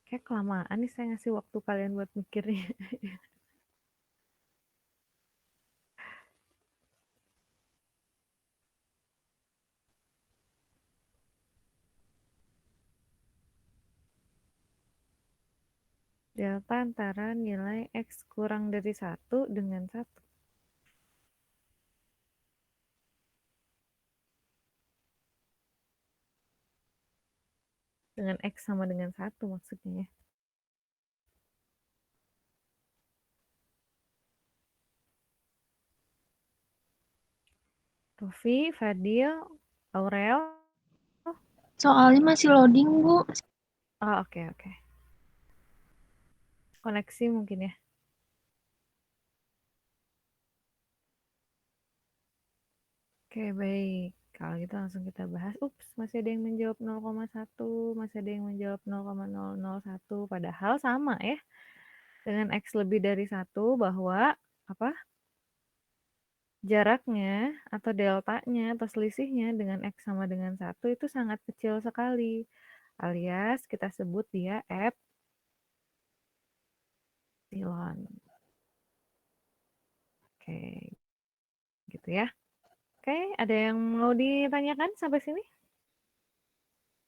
Kayak kelamaan nih saya ngasih waktu kalian buat mikirnya. Delta antara nilai X kurang dari 1 dengan 1. Dengan X sama dengan 1 maksudnya ya. Tofi, Fadil, Aurel. Soalnya masih loading, Bu. Oh, oke. Koneksi mungkin ya. Oke, baik. Kalau gitu langsung kita bahas. Ups, masih ada yang menjawab 0,1, masih ada yang menjawab 0,001, padahal sama ya. Dengan X lebih dari 1 bahwa apa? Jaraknya atau deltanya atau selisihnya dengan X sama dengan 1 itu sangat kecil sekali. Alias kita sebut dia epsilon. Oke, gitu ya. Oke, ada yang mau ditanyakan sampai sini?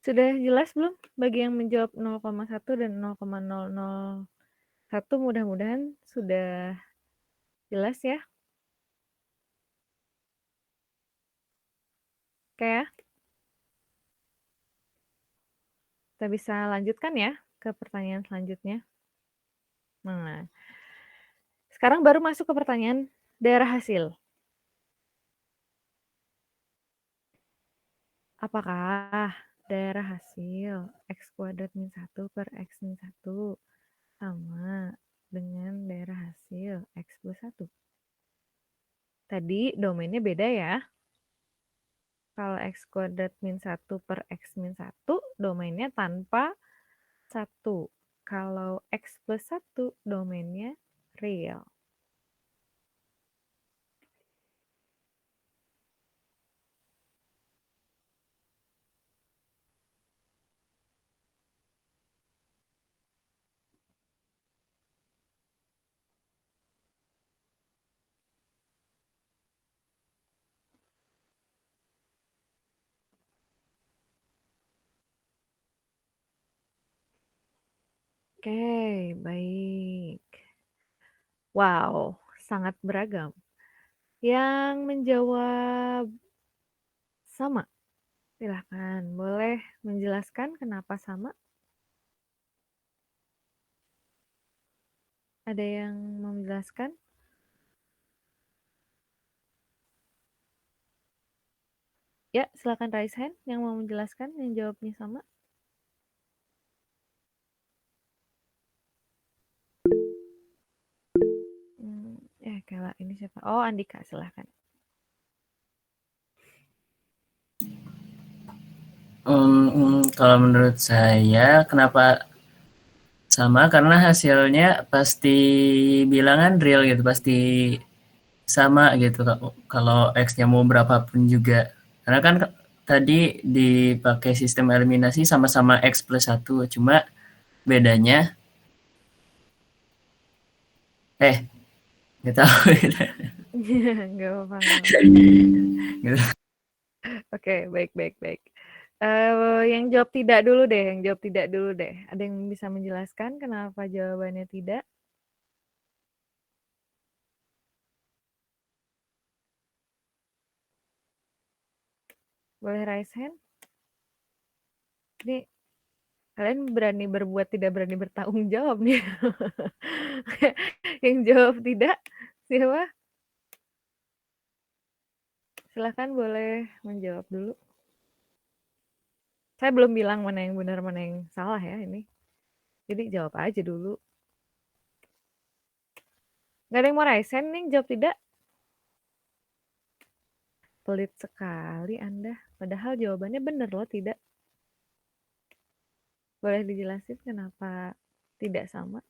Sudah jelas belum bagi yang menjawab 0,1 dan 0,001? Mudah-mudahan sudah jelas ya. Oke ya. Kita bisa lanjutkan ya ke pertanyaan selanjutnya. Nah, sekarang baru masuk ke pertanyaan daerah hasil. Apakah daerah hasil X kuadrat min 1 per X min 1 sama dengan daerah hasil X plus 1? Tadi domainnya beda ya. Kalau X kuadrat min 1 per X min 1 domainnya tanpa 1. Kalau X plus 1 domainnya real. Oke, baik. Wow, sangat beragam. Yang menjawab sama, silahkan. Boleh menjelaskan kenapa sama? Ada yang mau menjelaskan? Ya, silakan raise hand yang mau menjelaskan, yang jawabnya sama. Kalau ini siapa? Oh, Andika, silahkan. Kalau menurut saya, kenapa sama? Karena hasilnya pasti bilangan real gitu, pasti sama gitu. Kalau X-nya mau berapapun juga. Karena kan tadi dipakai sistem eliminasi sama-sama X plus 1. Cuma bedanya nggak tahu. Nggak apa-apa. Gitu. Oke, baik. Yang jawab tidak dulu deh. Ada yang bisa menjelaskan kenapa jawabannya tidak? Boleh raise hand? Ini kalian berani berbuat, tidak berani bertanggung jawab nih. Yang jawab tidak, siapa? Silahkan boleh menjawab dulu. Saya belum bilang mana yang benar, mana yang salah ya ini. Jadi jawab aja dulu. Gak ada yang mau raise hand nih, jawab tidak? Pelit sekali Anda. Padahal jawabannya benar loh, tidak. Boleh dijelasin kenapa tidak sama?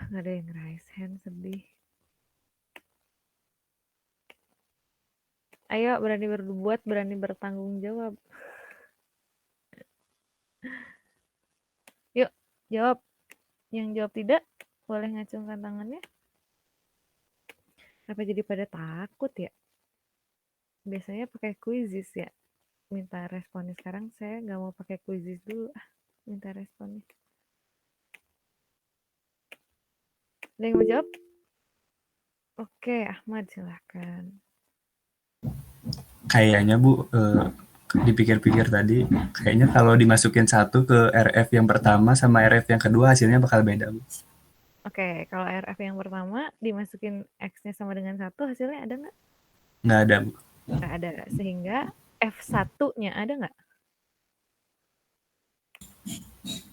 Gak ada yang raise hand, sedih. Ayo berani berbuat, berani bertanggung jawab. Yuk, jawab. Yang jawab tidak, boleh ngacungkan tangannya. Kenapa jadi pada takut ya? Biasanya pakai quizzes ya. Minta responnya. Sekarang saya nggak mau pakai quizzes dulu. Minta responnya. Ada yang mau jawab? Oke, Ahmad silahkan. Kayaknya Bu, dipikir-pikir tadi, kayaknya kalau dimasukin satu ke RF yang pertama sama RF yang kedua hasilnya bakal beda Bu. Oke, kalau RF yang pertama dimasukin X-nya sama dengan 1, hasilnya ada nggak? Nggak ada Bu. Nggak ada. Sehingga F1-nya ada nggak?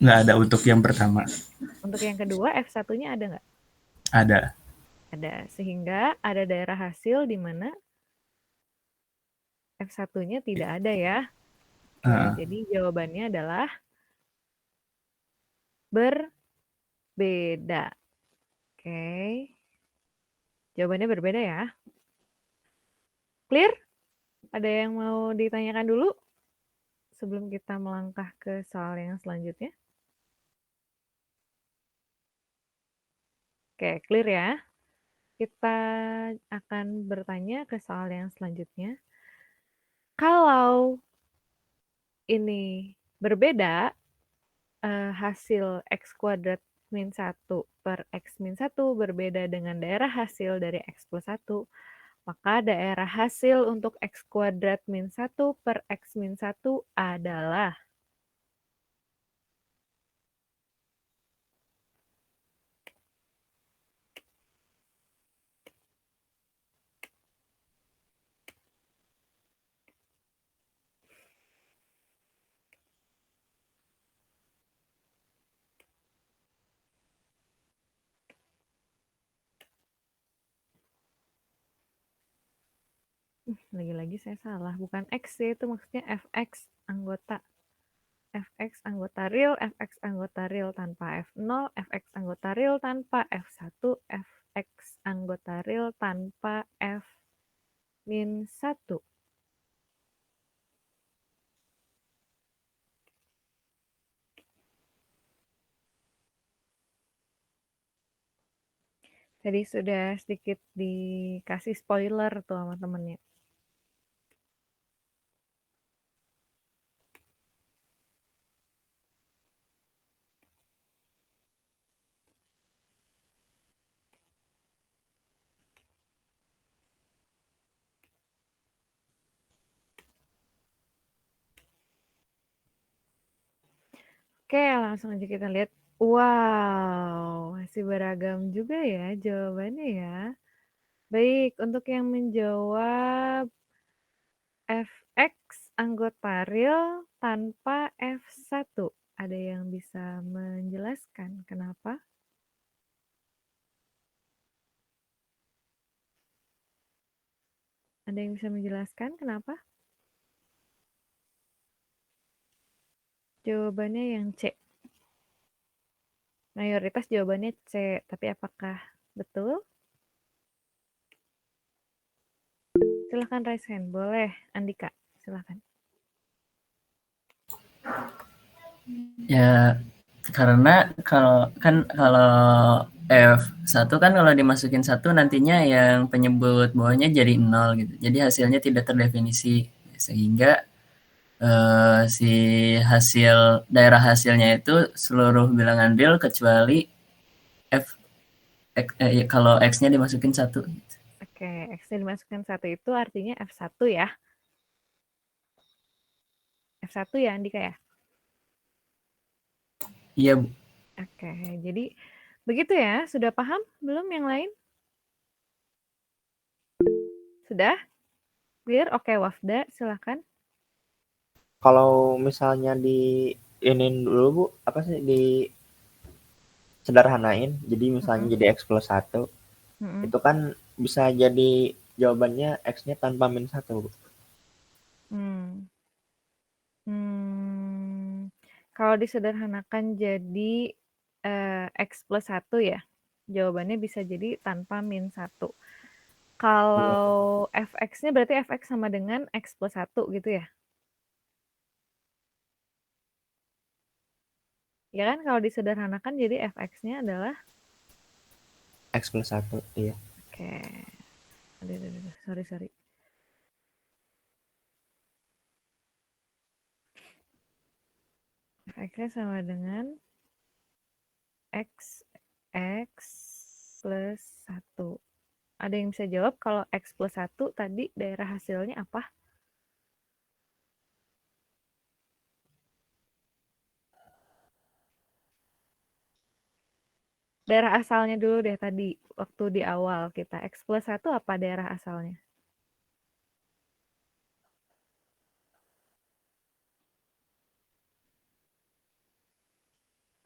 Nggak ada untuk yang pertama. Untuk yang kedua, F1-nya ada nggak? Ada. Ada. Sehingga ada daerah hasil di mana F1-nya tidak ada ya. Jadi jawabannya adalah berbeda. Oke. Jawabannya berbeda ya. Clear? Ada yang mau ditanyakan dulu? Sebelum kita melangkah ke soal yang selanjutnya. Oke, clear ya. Kita akan bertanya ke soal yang selanjutnya. Kalau ini berbeda, hasil X kuadrat min 1 per X min 1 berbeda dengan daerah hasil dari X plus 1, maka daerah hasil untuk X kuadrat min 1 per X min 1 adalah lagi-lagi saya salah, bukan X sih, itu maksudnya Fx anggota real, Fx anggota real tanpa F0, Fx anggota real tanpa F1, Fx anggota real tanpa F min 1. Tadi sudah sedikit dikasih spoiler tuh sama temennya. Oke, langsung aja kita lihat. Wow, masih beragam juga ya jawabannya ya. Baik, untuk yang menjawab Fx anggota real tanpa F1, ada yang bisa menjelaskan kenapa? Ada yang bisa menjelaskan kenapa? Jawabannya yang C. Mayoritas jawabannya C, tapi apakah betul? Silahkan raise hand. Boleh, Andika. Silahkan. Ya, karena kalau F1 kan kalau dimasukin 1 nantinya yang penyebut bawahnya jadi 0 gitu. Jadi hasilnya tidak terdefinisi. Sehingga si hasil daerah hasilnya itu seluruh bilangan real kecuali kalau X-nya dimasukin 1. Oke, X-nya dimasukin 1 itu artinya F1 ya. F1 ya Andika ya? Iya, Bu. Oke, jadi begitu ya. Sudah paham belum yang lain? Sudah? Clear? Oke, Wafda, silahkan. Kalau misalnya inin dulu Bu, apa sih di sederhanain, jadi misalnya jadi X plus 1, itu kan bisa jadi jawabannya X-nya tanpa min 1 Bu. Kalau disederhanakan jadi X plus 1 ya, jawabannya bisa jadi tanpa min 1. Kalau fx-nya berarti fx sama dengan x plus 1 gitu ya? Ya kan kalau disederhanakan jadi fx-nya adalah X plus 1, iya. oke. Aduh, sorry. Fx-nya sama dengan x plus 1. Ada yang bisa jawab kalau x plus 1 tadi daerah hasilnya apa? Daerah asalnya dulu deh tadi, waktu di awal kita. X plus 1 apa daerah asalnya?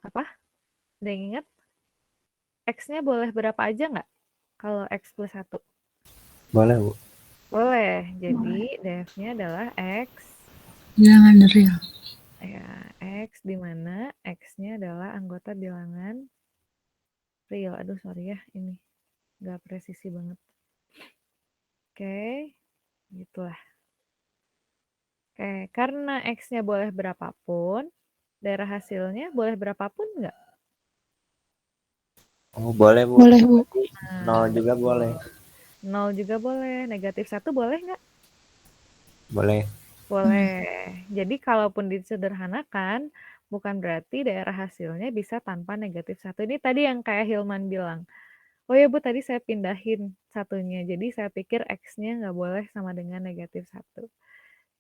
Apa? Ada yang ingat? X-nya boleh berapa aja nggak? Kalau X plus 1? Boleh, Bu. Boleh. Jadi def-nya adalah X. Bilangan real. Ya, X di mana X-nya adalah anggota bilangan real. Aduh, sorry ya. Ini nggak presisi banget. Oke. Gitulah. Oke, karena X-nya boleh berapapun, daerah hasilnya boleh berapapun nggak? Oh, boleh, Bu. Boleh, Bu. Nol juga boleh. 0 juga boleh. Negatif 1 boleh nggak? Boleh. Boleh. Jadi kalaupun disederhanakan, bukan berarti daerah hasilnya bisa tanpa negatif 1. Ini tadi yang kayak Hilman bilang. Oh ya Bu, tadi saya pindahin satunya. Jadi saya pikir X-nya nggak boleh sama dengan negatif 1.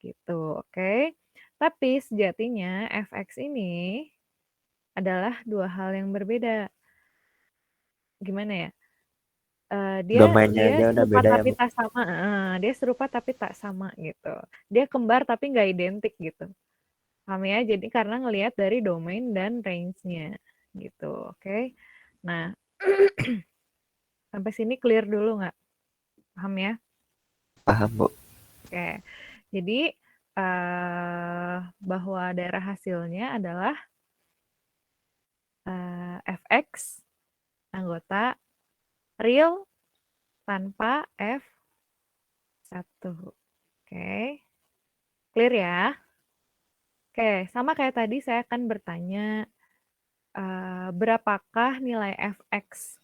Gitu, oke. Tapi sejatinya fx ini adalah dua hal yang berbeda. Gimana ya? Domainnya Dia aja udah serupa beda ya, tapi Bu. tak sama. Dia serupa tapi tak sama gitu. Dia kembar tapi nggak identik gitu. Paham ya? Jadi karena ngelihat dari domain dan range-nya gitu, oke. Nah, sampai sini clear dulu nggak? Paham ya? Paham, Bu. Oke. Jadi bahwa daerah hasilnya adalah fx anggota real tanpa f1. Oke. Clear ya? Oke, sama kayak tadi saya akan bertanya berapakah nilai fx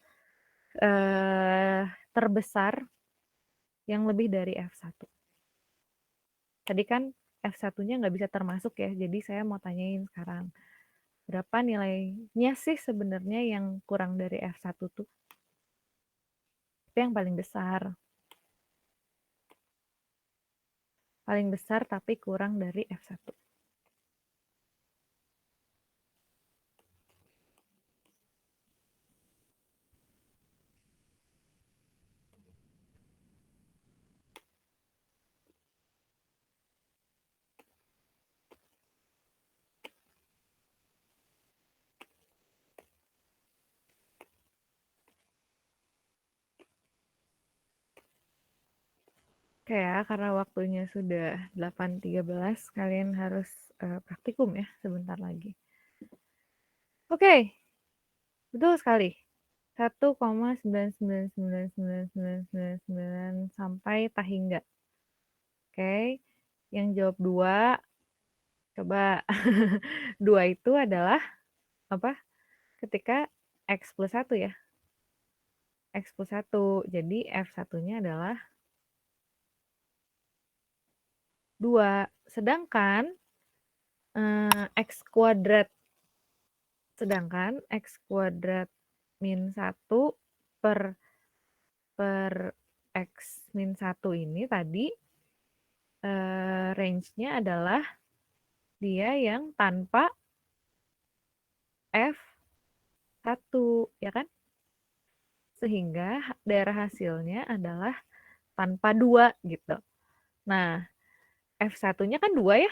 terbesar yang lebih dari F1. Tadi kan F1-nya nggak bisa termasuk ya, jadi saya mau tanyain sekarang. Berapa nilainya sih sebenarnya yang kurang dari F1 tuh? Itu yang paling besar. Paling besar tapi kurang dari F1. Oke ya, karena waktunya sudah 8.13, kalian harus praktikum ya sebentar lagi. Oke, betul sekali. 1,9999999 sampai tahingga. Oke, yang jawab 2, coba 2 itu adalah apa? Ketika X plus 1 ya. X plus 1, jadi F1-nya adalah 2. Sedangkan X kuadrat min 1 per X min 1 ini tadi range-nya adalah dia yang tanpa F1, ya kan? Sehingga daerah hasilnya adalah tanpa 2 gitu. Nah, F1-nya kan 2 ya,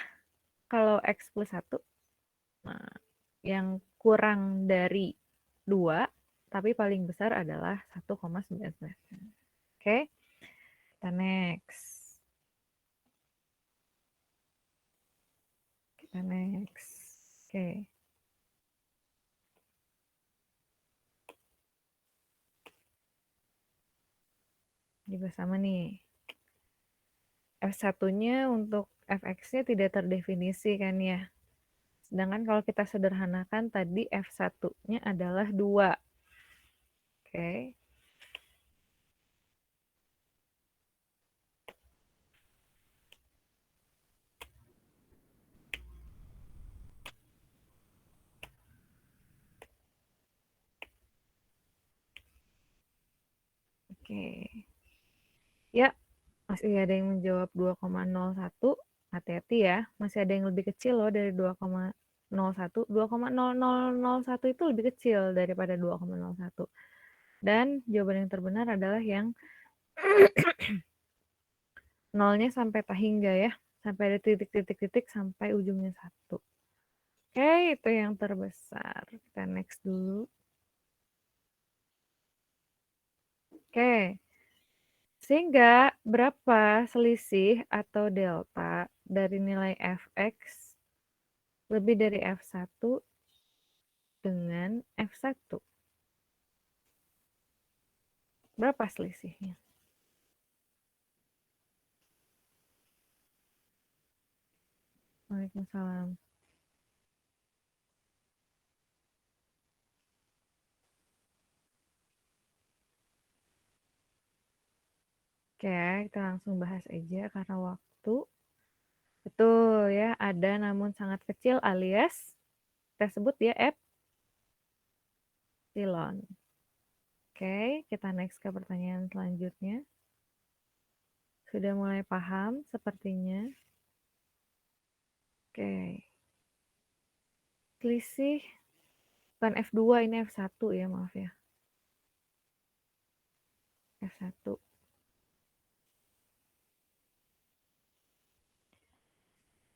kalau X plus 1. Nah, yang kurang dari 2, tapi paling besar adalah 1,99. Oke, kita next. Oke. Juga sama nih. F1-nya untuk fx-nya tidak terdefinisi kan ya. Sedangkan kalau kita sederhanakan tadi F1-nya adalah 2. Oke. Oke. Ya, masih ada yang menjawab 2,01. Hati-hati ya, masih ada yang lebih kecil loh dari 2,01. 2,0001 itu lebih kecil daripada 2,01. Dan jawaban yang terbenar adalah yang nolnya sampai hingga ya. Sampai ada titik-titik-titik sampai ujungnya 1. Oke, itu yang terbesar. Kita next dulu. Oke. Sehingga berapa selisih atau delta dari nilai fx lebih dari f1 dengan f1? Berapa selisihnya? Waalaikumsalam. Oke, kita langsung bahas aja karena waktu. Betul ya, ada namun sangat kecil alias kita sebut dia epsilon. Oke, kita next ke pertanyaan selanjutnya. Sudah mulai paham sepertinya. Oke. Selisih bukan F2, ini F1 ya, maaf ya. F1.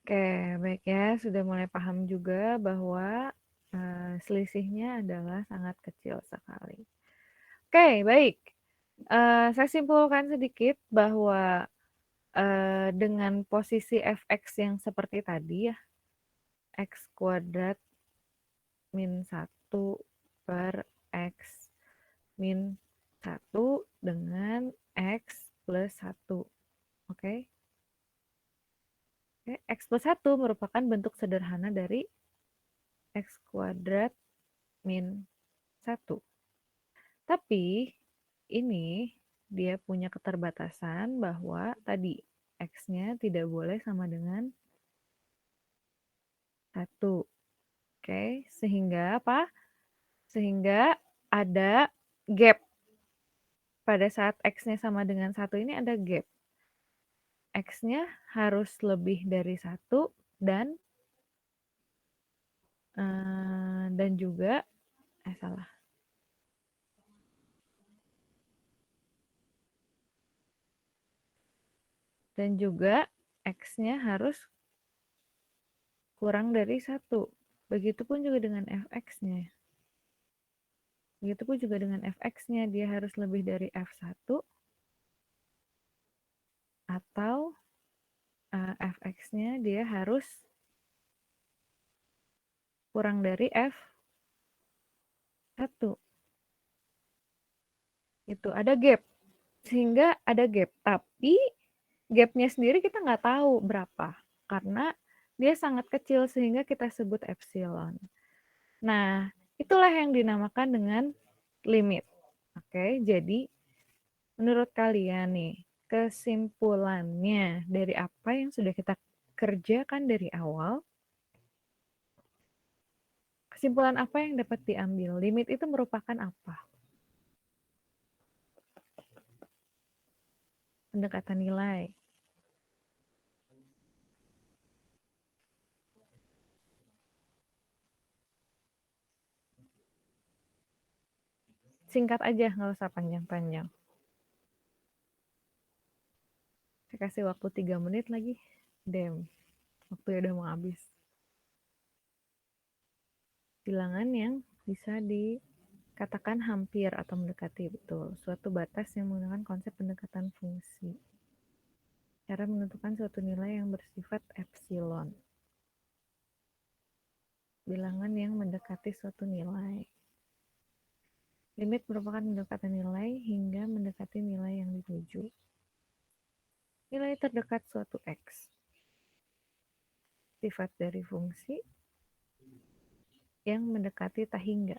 Oke, baik ya. Sudah mulai paham juga bahwa selisihnya adalah sangat kecil sekali. Oke, baik. Saya simpulkan sedikit bahwa dengan posisi fx yang seperti tadi ya, x kuadrat min 1 per x min 1 dengan x plus 1. Oke. X plus 1 merupakan bentuk sederhana dari x kuadrat min 1. Tapi ini dia punya keterbatasan bahwa tadi x-nya tidak boleh sama dengan 1. Oke, sehingga apa? Sehingga ada gap. Pada saat x-nya sama dengan 1 ini ada gap. X-nya harus lebih dari 1 dan juga salah. Dan juga X-nya harus kurang dari 1. Begitupun juga dengan fx-nya. Begitupun juga dengan fx-nya, dia harus lebih dari f1 atau fx-nya dia harus kurang dari f1. Itu ada gap. Sehingga ada gap. Tapi gapnya sendiri kita nggak tahu berapa. Karena dia sangat kecil sehingga kita sebut epsilon. Nah, itulah yang dinamakan dengan limit. Oke, jadi menurut kalian nih, kesimpulannya dari apa yang sudah kita kerjakan dari awal, kesimpulan apa yang dapat diambil? Limit itu merupakan apa? Pendekatan nilai. Singkat aja, nggak usah panjang-panjang. Saya kasih waktu 3 menit lagi. Damn, waktu udah mau habis. Bilangan yang bisa dikatakan hampir atau mendekati betul. Suatu batas yang menggunakan konsep pendekatan fungsi. Cara menentukan suatu nilai yang bersifat epsilon. Bilangan yang mendekati suatu nilai. Limit merupakan pendekatan nilai hingga mendekati nilai yang dituju. Nilai terdekat suatu X. Sifat dari fungsi yang mendekati tak hingga.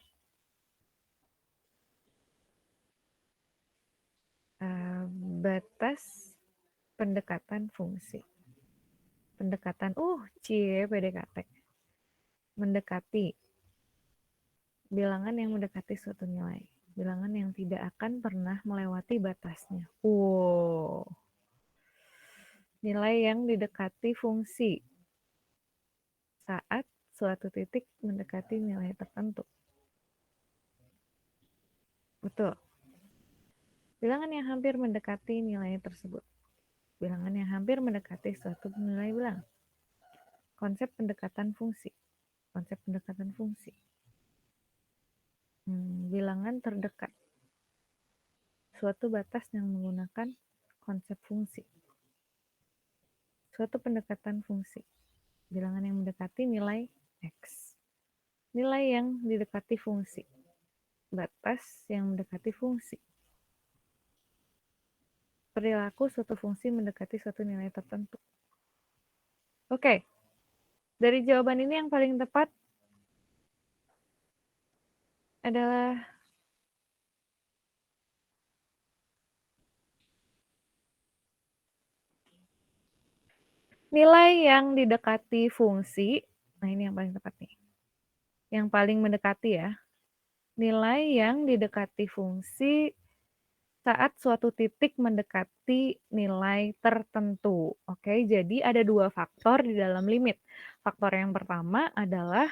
Batas pendekatan fungsi. Pendekatan, PDKT. Mendekati. Bilangan yang mendekati suatu nilai. Bilangan yang tidak akan pernah melewati batasnya. Nilai yang didekati fungsi saat suatu titik mendekati nilai tertentu. Betul. Bilangan yang hampir mendekati nilai tersebut. Bilangan yang hampir mendekati suatu nilai bilangan. Konsep pendekatan fungsi. Konsep pendekatan fungsi. Bilangan terdekat. Suatu batas yang menggunakan konsep fungsi. Suatu pendekatan fungsi. Bilangan yang mendekati nilai X. Nilai yang didekati fungsi. Batas yang mendekati fungsi. Perilaku suatu fungsi mendekati suatu nilai tertentu. Oke. Dari jawaban ini yang paling tepat adalah nilai yang didekati fungsi. Nah, ini yang paling tepat nih. Yang paling mendekati ya. Nilai yang didekati fungsi saat suatu titik mendekati nilai tertentu. Oke, jadi ada dua faktor di dalam limit. Faktor yang pertama adalah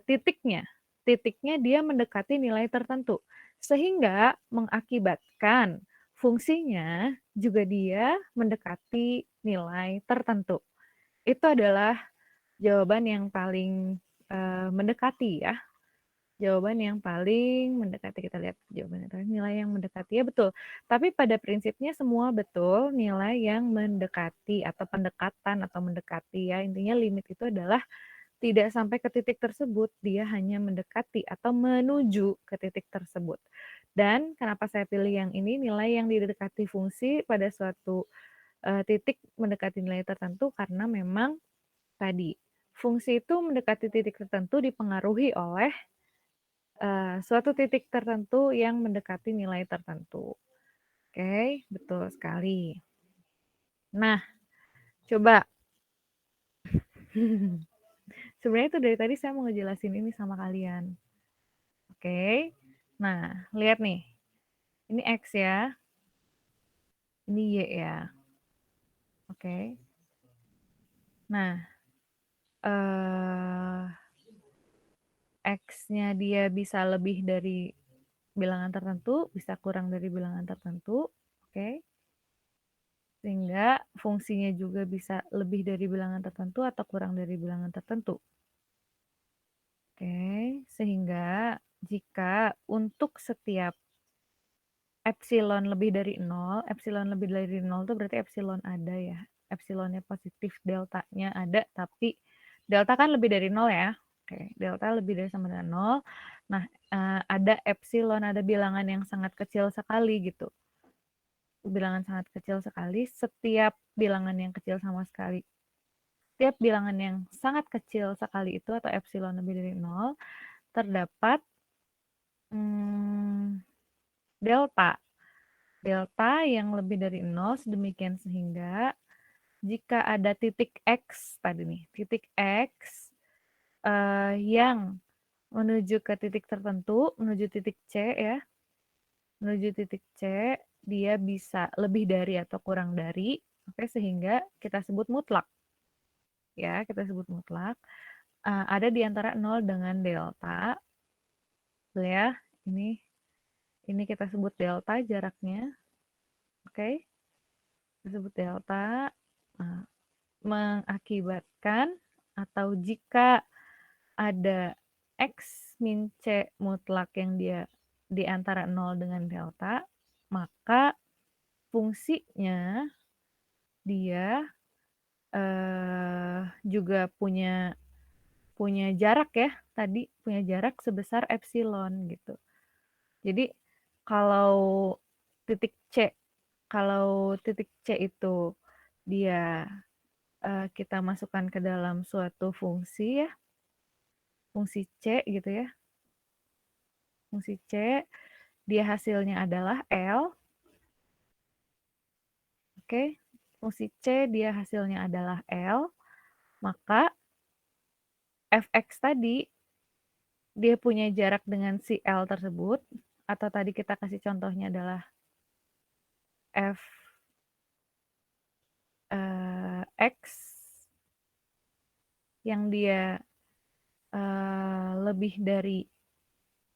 titiknya. Titiknya dia mendekati nilai tertentu. Sehingga mengakibatkan fungsinya juga dia mendekati nilai tertentu. Itu adalah jawaban yang paling mendekati ya. Jawaban yang paling mendekati, kita lihat jawabannya tadi, nilai yang mendekati, ya betul. Tapi pada prinsipnya semua betul, nilai yang mendekati atau pendekatan atau mendekati ya. Intinya limit itu adalah tidak sampai ke titik tersebut, dia hanya mendekati atau menuju ke titik tersebut. Dan kenapa saya pilih yang ini, nilai yang didekati fungsi pada suatu titik mendekati nilai tertentu, karena memang tadi, fungsi itu mendekati titik tertentu dipengaruhi oleh suatu titik tertentu yang mendekati nilai tertentu. Oke, betul sekali. Nah, coba. Sebenarnya itu dari tadi saya mau ngejelasin ini sama kalian. Oke. Nah, lihat nih. Ini X ya. Ini Y ya. Oke. Nah, X-nya dia bisa lebih dari bilangan tertentu, bisa kurang dari bilangan tertentu. Oke. Sehingga fungsinya juga bisa lebih dari bilangan tertentu atau kurang dari bilangan tertentu. Oke, sehingga jika untuk setiap epsilon lebih dari 0, epsilon lebih dari 0 itu berarti epsilon ada ya. Epsilonnya positif, deltanya ada, tapi delta kan lebih dari 0 ya. Oke, delta lebih dari sama dengan 0. Nah, ada epsilon, ada bilangan yang sangat kecil sekali gitu. Bilangan sangat kecil sekali, setiap bilangan yang kecil sama sekali. Setiap bilangan yang sangat kecil sekali itu atau epsilon lebih dari 0, terdapat delta. Delta yang lebih dari 0 sedemikian sehingga jika ada titik X tadi nih, titik X yang menuju ke titik tertentu, menuju titik C ya, menuju titik C, dia bisa lebih dari atau kurang dari, oke, sehingga kita sebut mutlak. Ya, kita sebut mutlak. Ada di antara 0 dengan delta. Ya, ini kita sebut delta jaraknya. Oke. Kita sebut delta. Nah, mengakibatkan atau jika ada X min C mutlak yang dia di antara 0 dengan delta, maka fungsinya dia juga punya jarak ya tadi punya jarak sebesar epsilon gitu. Jadi kalau titik C itu dia kita masukkan ke dalam suatu fungsi ya, fungsi C gitu ya. Fungsi C, dia hasilnya adalah L. Oke, fungsi C dia hasilnya adalah L, maka fx tadi dia punya jarak dengan si L tersebut, atau tadi kita kasih contohnya adalah f x yang dia lebih dari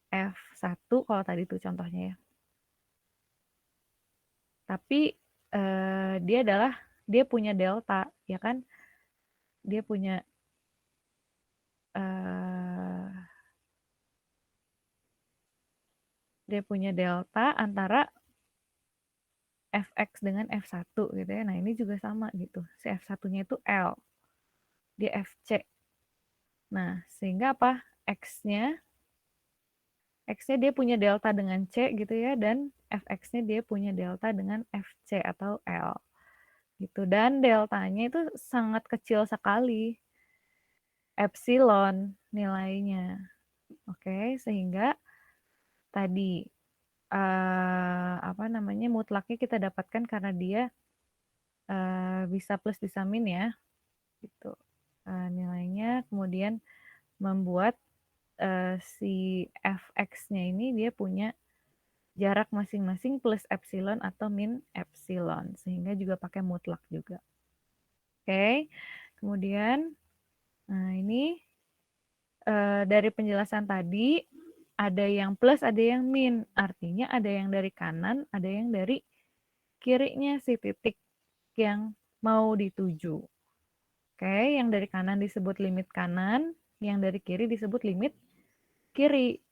F1 kalau tadi itu contohnya ya. Tapi dia punya delta, ya kan? Dia punya delta antara fx dengan F1 gitu ya. Nah, ini juga sama gitu. Si F1-nya itu L. Dia FC. Nah, sehingga apa? X-nya dia punya delta dengan C gitu ya, dan fx-nya dia punya delta dengan FC atau L. Gitu. Dan deltanya itu sangat kecil sekali. Epsilon nilainya. Oke, sehingga tadi mutlaknya kita dapatkan karena dia bisa plus bisa min ya. Gitu. Nilainya kemudian membuat si fx-nya ini dia punya jarak masing-masing plus epsilon atau min epsilon, sehingga juga pakai mutlak juga. Oke, kemudian nah ini dari penjelasan tadi ada yang plus, ada yang min, artinya ada yang dari kanan, ada yang dari kirinya si titik yang mau dituju. Oke, yang dari kanan disebut limit kanan, yang dari kiri disebut limit kiri.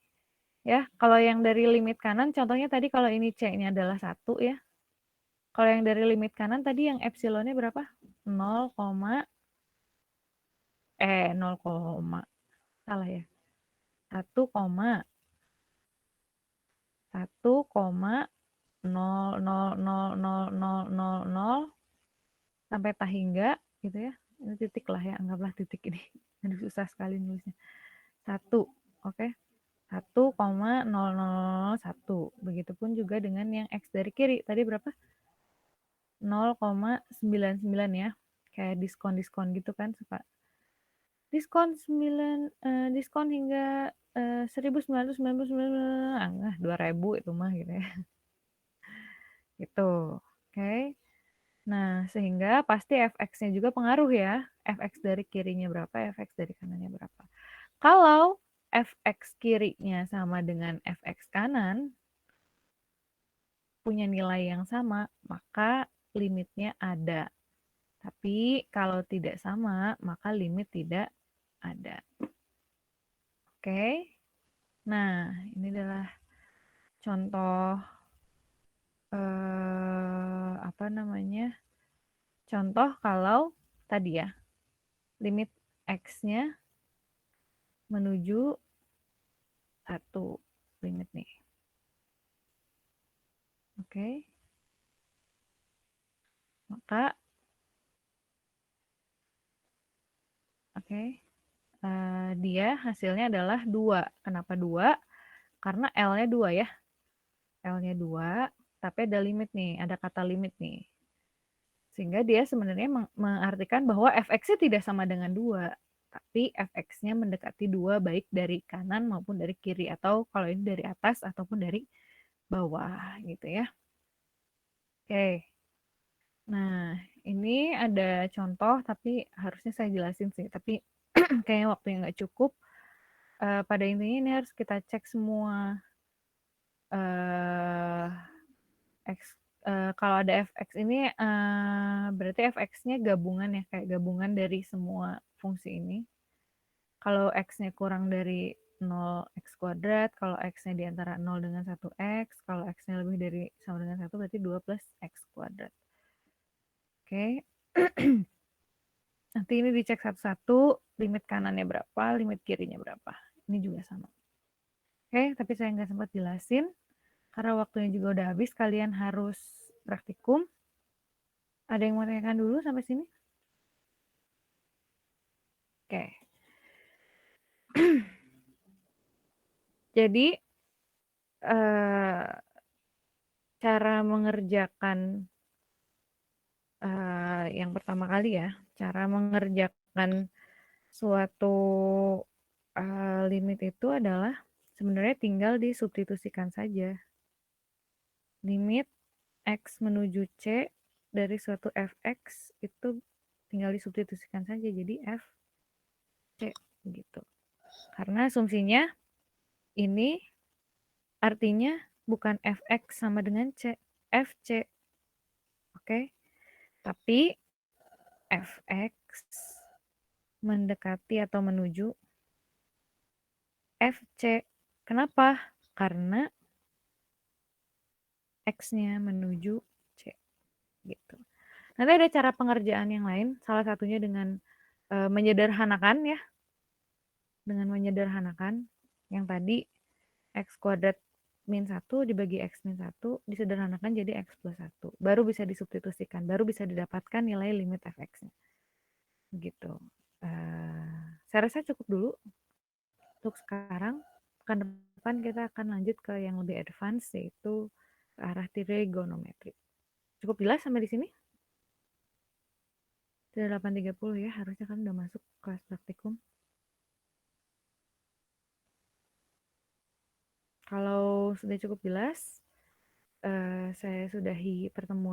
Ya, kalau yang dari limit kanan, contohnya tadi kalau ini C-nya adalah 1 ya. Kalau yang dari limit kanan tadi yang epsilonnya berapa? 0, salah ya. 1,0000000 sampai tahingga gitu ya. Ini titik lah ya, anggaplah titik ini. Aduh, susah sekali nulisnya. 1, oke. 1,0001. Begitupun juga dengan yang X dari kiri. Tadi berapa? 0,99 ya. Kayak diskon-diskon gitu kan suka. Diskon hingga 1.999, 2.000 itu mah gitu ya. Gitu. Oke. Nah, sehingga pasti fx-nya juga pengaruh ya. Fx dari kirinya berapa, fx dari kanannya berapa. Kalau fx kirinya sama dengan fx kanan, punya nilai yang sama, maka limitnya ada. Tapi kalau tidak sama, maka limit tidak ada. Oke. Nah, ini adalah contoh contoh kalau tadi ya, limit X-nya menuju 1 limit nih. Oke. Maka dia hasilnya adalah 2. Kenapa 2? Karena L-nya 2 ya. L-nya 2, tapi ada limit nih, ada kata limit nih. Sehingga dia sebenarnya mengartikan bahwa fx-nya tidak sama dengan 2, tapi fx-nya mendekati 2 baik dari kanan maupun dari kiri, atau kalau ini dari atas ataupun dari bawah gitu ya. Oke. Nah, ini ada contoh tapi harusnya saya jelasin sih, tapi kayaknya waktunya nggak cukup. Pada intinya ini harus kita cek semua kalau ada fx ini berarti fx-nya gabungan ya, kayak gabungan dari semua fungsi ini. Kalau x-nya kurang dari 0x kuadrat, kalau x-nya di antara 0 dengan 1x, kalau x-nya lebih dari sama dengan 1 berarti 2 plus x kuadrat. Oke. Nanti ini dicek satu-satu, limit kanannya berapa, limit kirinya berapa. Ini juga sama. Oke, tapi saya nggak sempat jelasin karena waktunya juga udah habis. Kalian harus praktikum. Ada yang mau tanyakan dulu sampai sini? Oke. Jadi cara mengerjakan yang pertama kali ya, cara mengerjakan suatu limit itu adalah sebenarnya tinggal disubstitusikan saja. Limit X menuju C dari suatu fx itu tinggal disubstitusikan saja jadi f c gitu. Karena asumsinya ini artinya bukan fx sama dengan c, fc. Oke. Tapi fx mendekati atau menuju fc. Kenapa? Karena x-nya menuju c gitu. Nanti ada cara pengerjaan yang lain, salah satunya dengan menyederhanakan ya. Dengan menyederhanakan yang tadi x kuadrat min 1 dibagi x min 1 disederhanakan jadi x plus 1. Baru bisa disubstitusikan, baru bisa didapatkan nilai limit fx-nya. Gitu. Saya rasa cukup dulu untuk sekarang. Pekan depan kita akan lanjut ke yang lebih advance, yaitu ke arah trigonometri. Cukup jelas sampai di sini? Sudah 8.30 ya, harusnya kan udah masuk kelas praktikum. Kalau sudah cukup jelas, saya sudahi pertemuan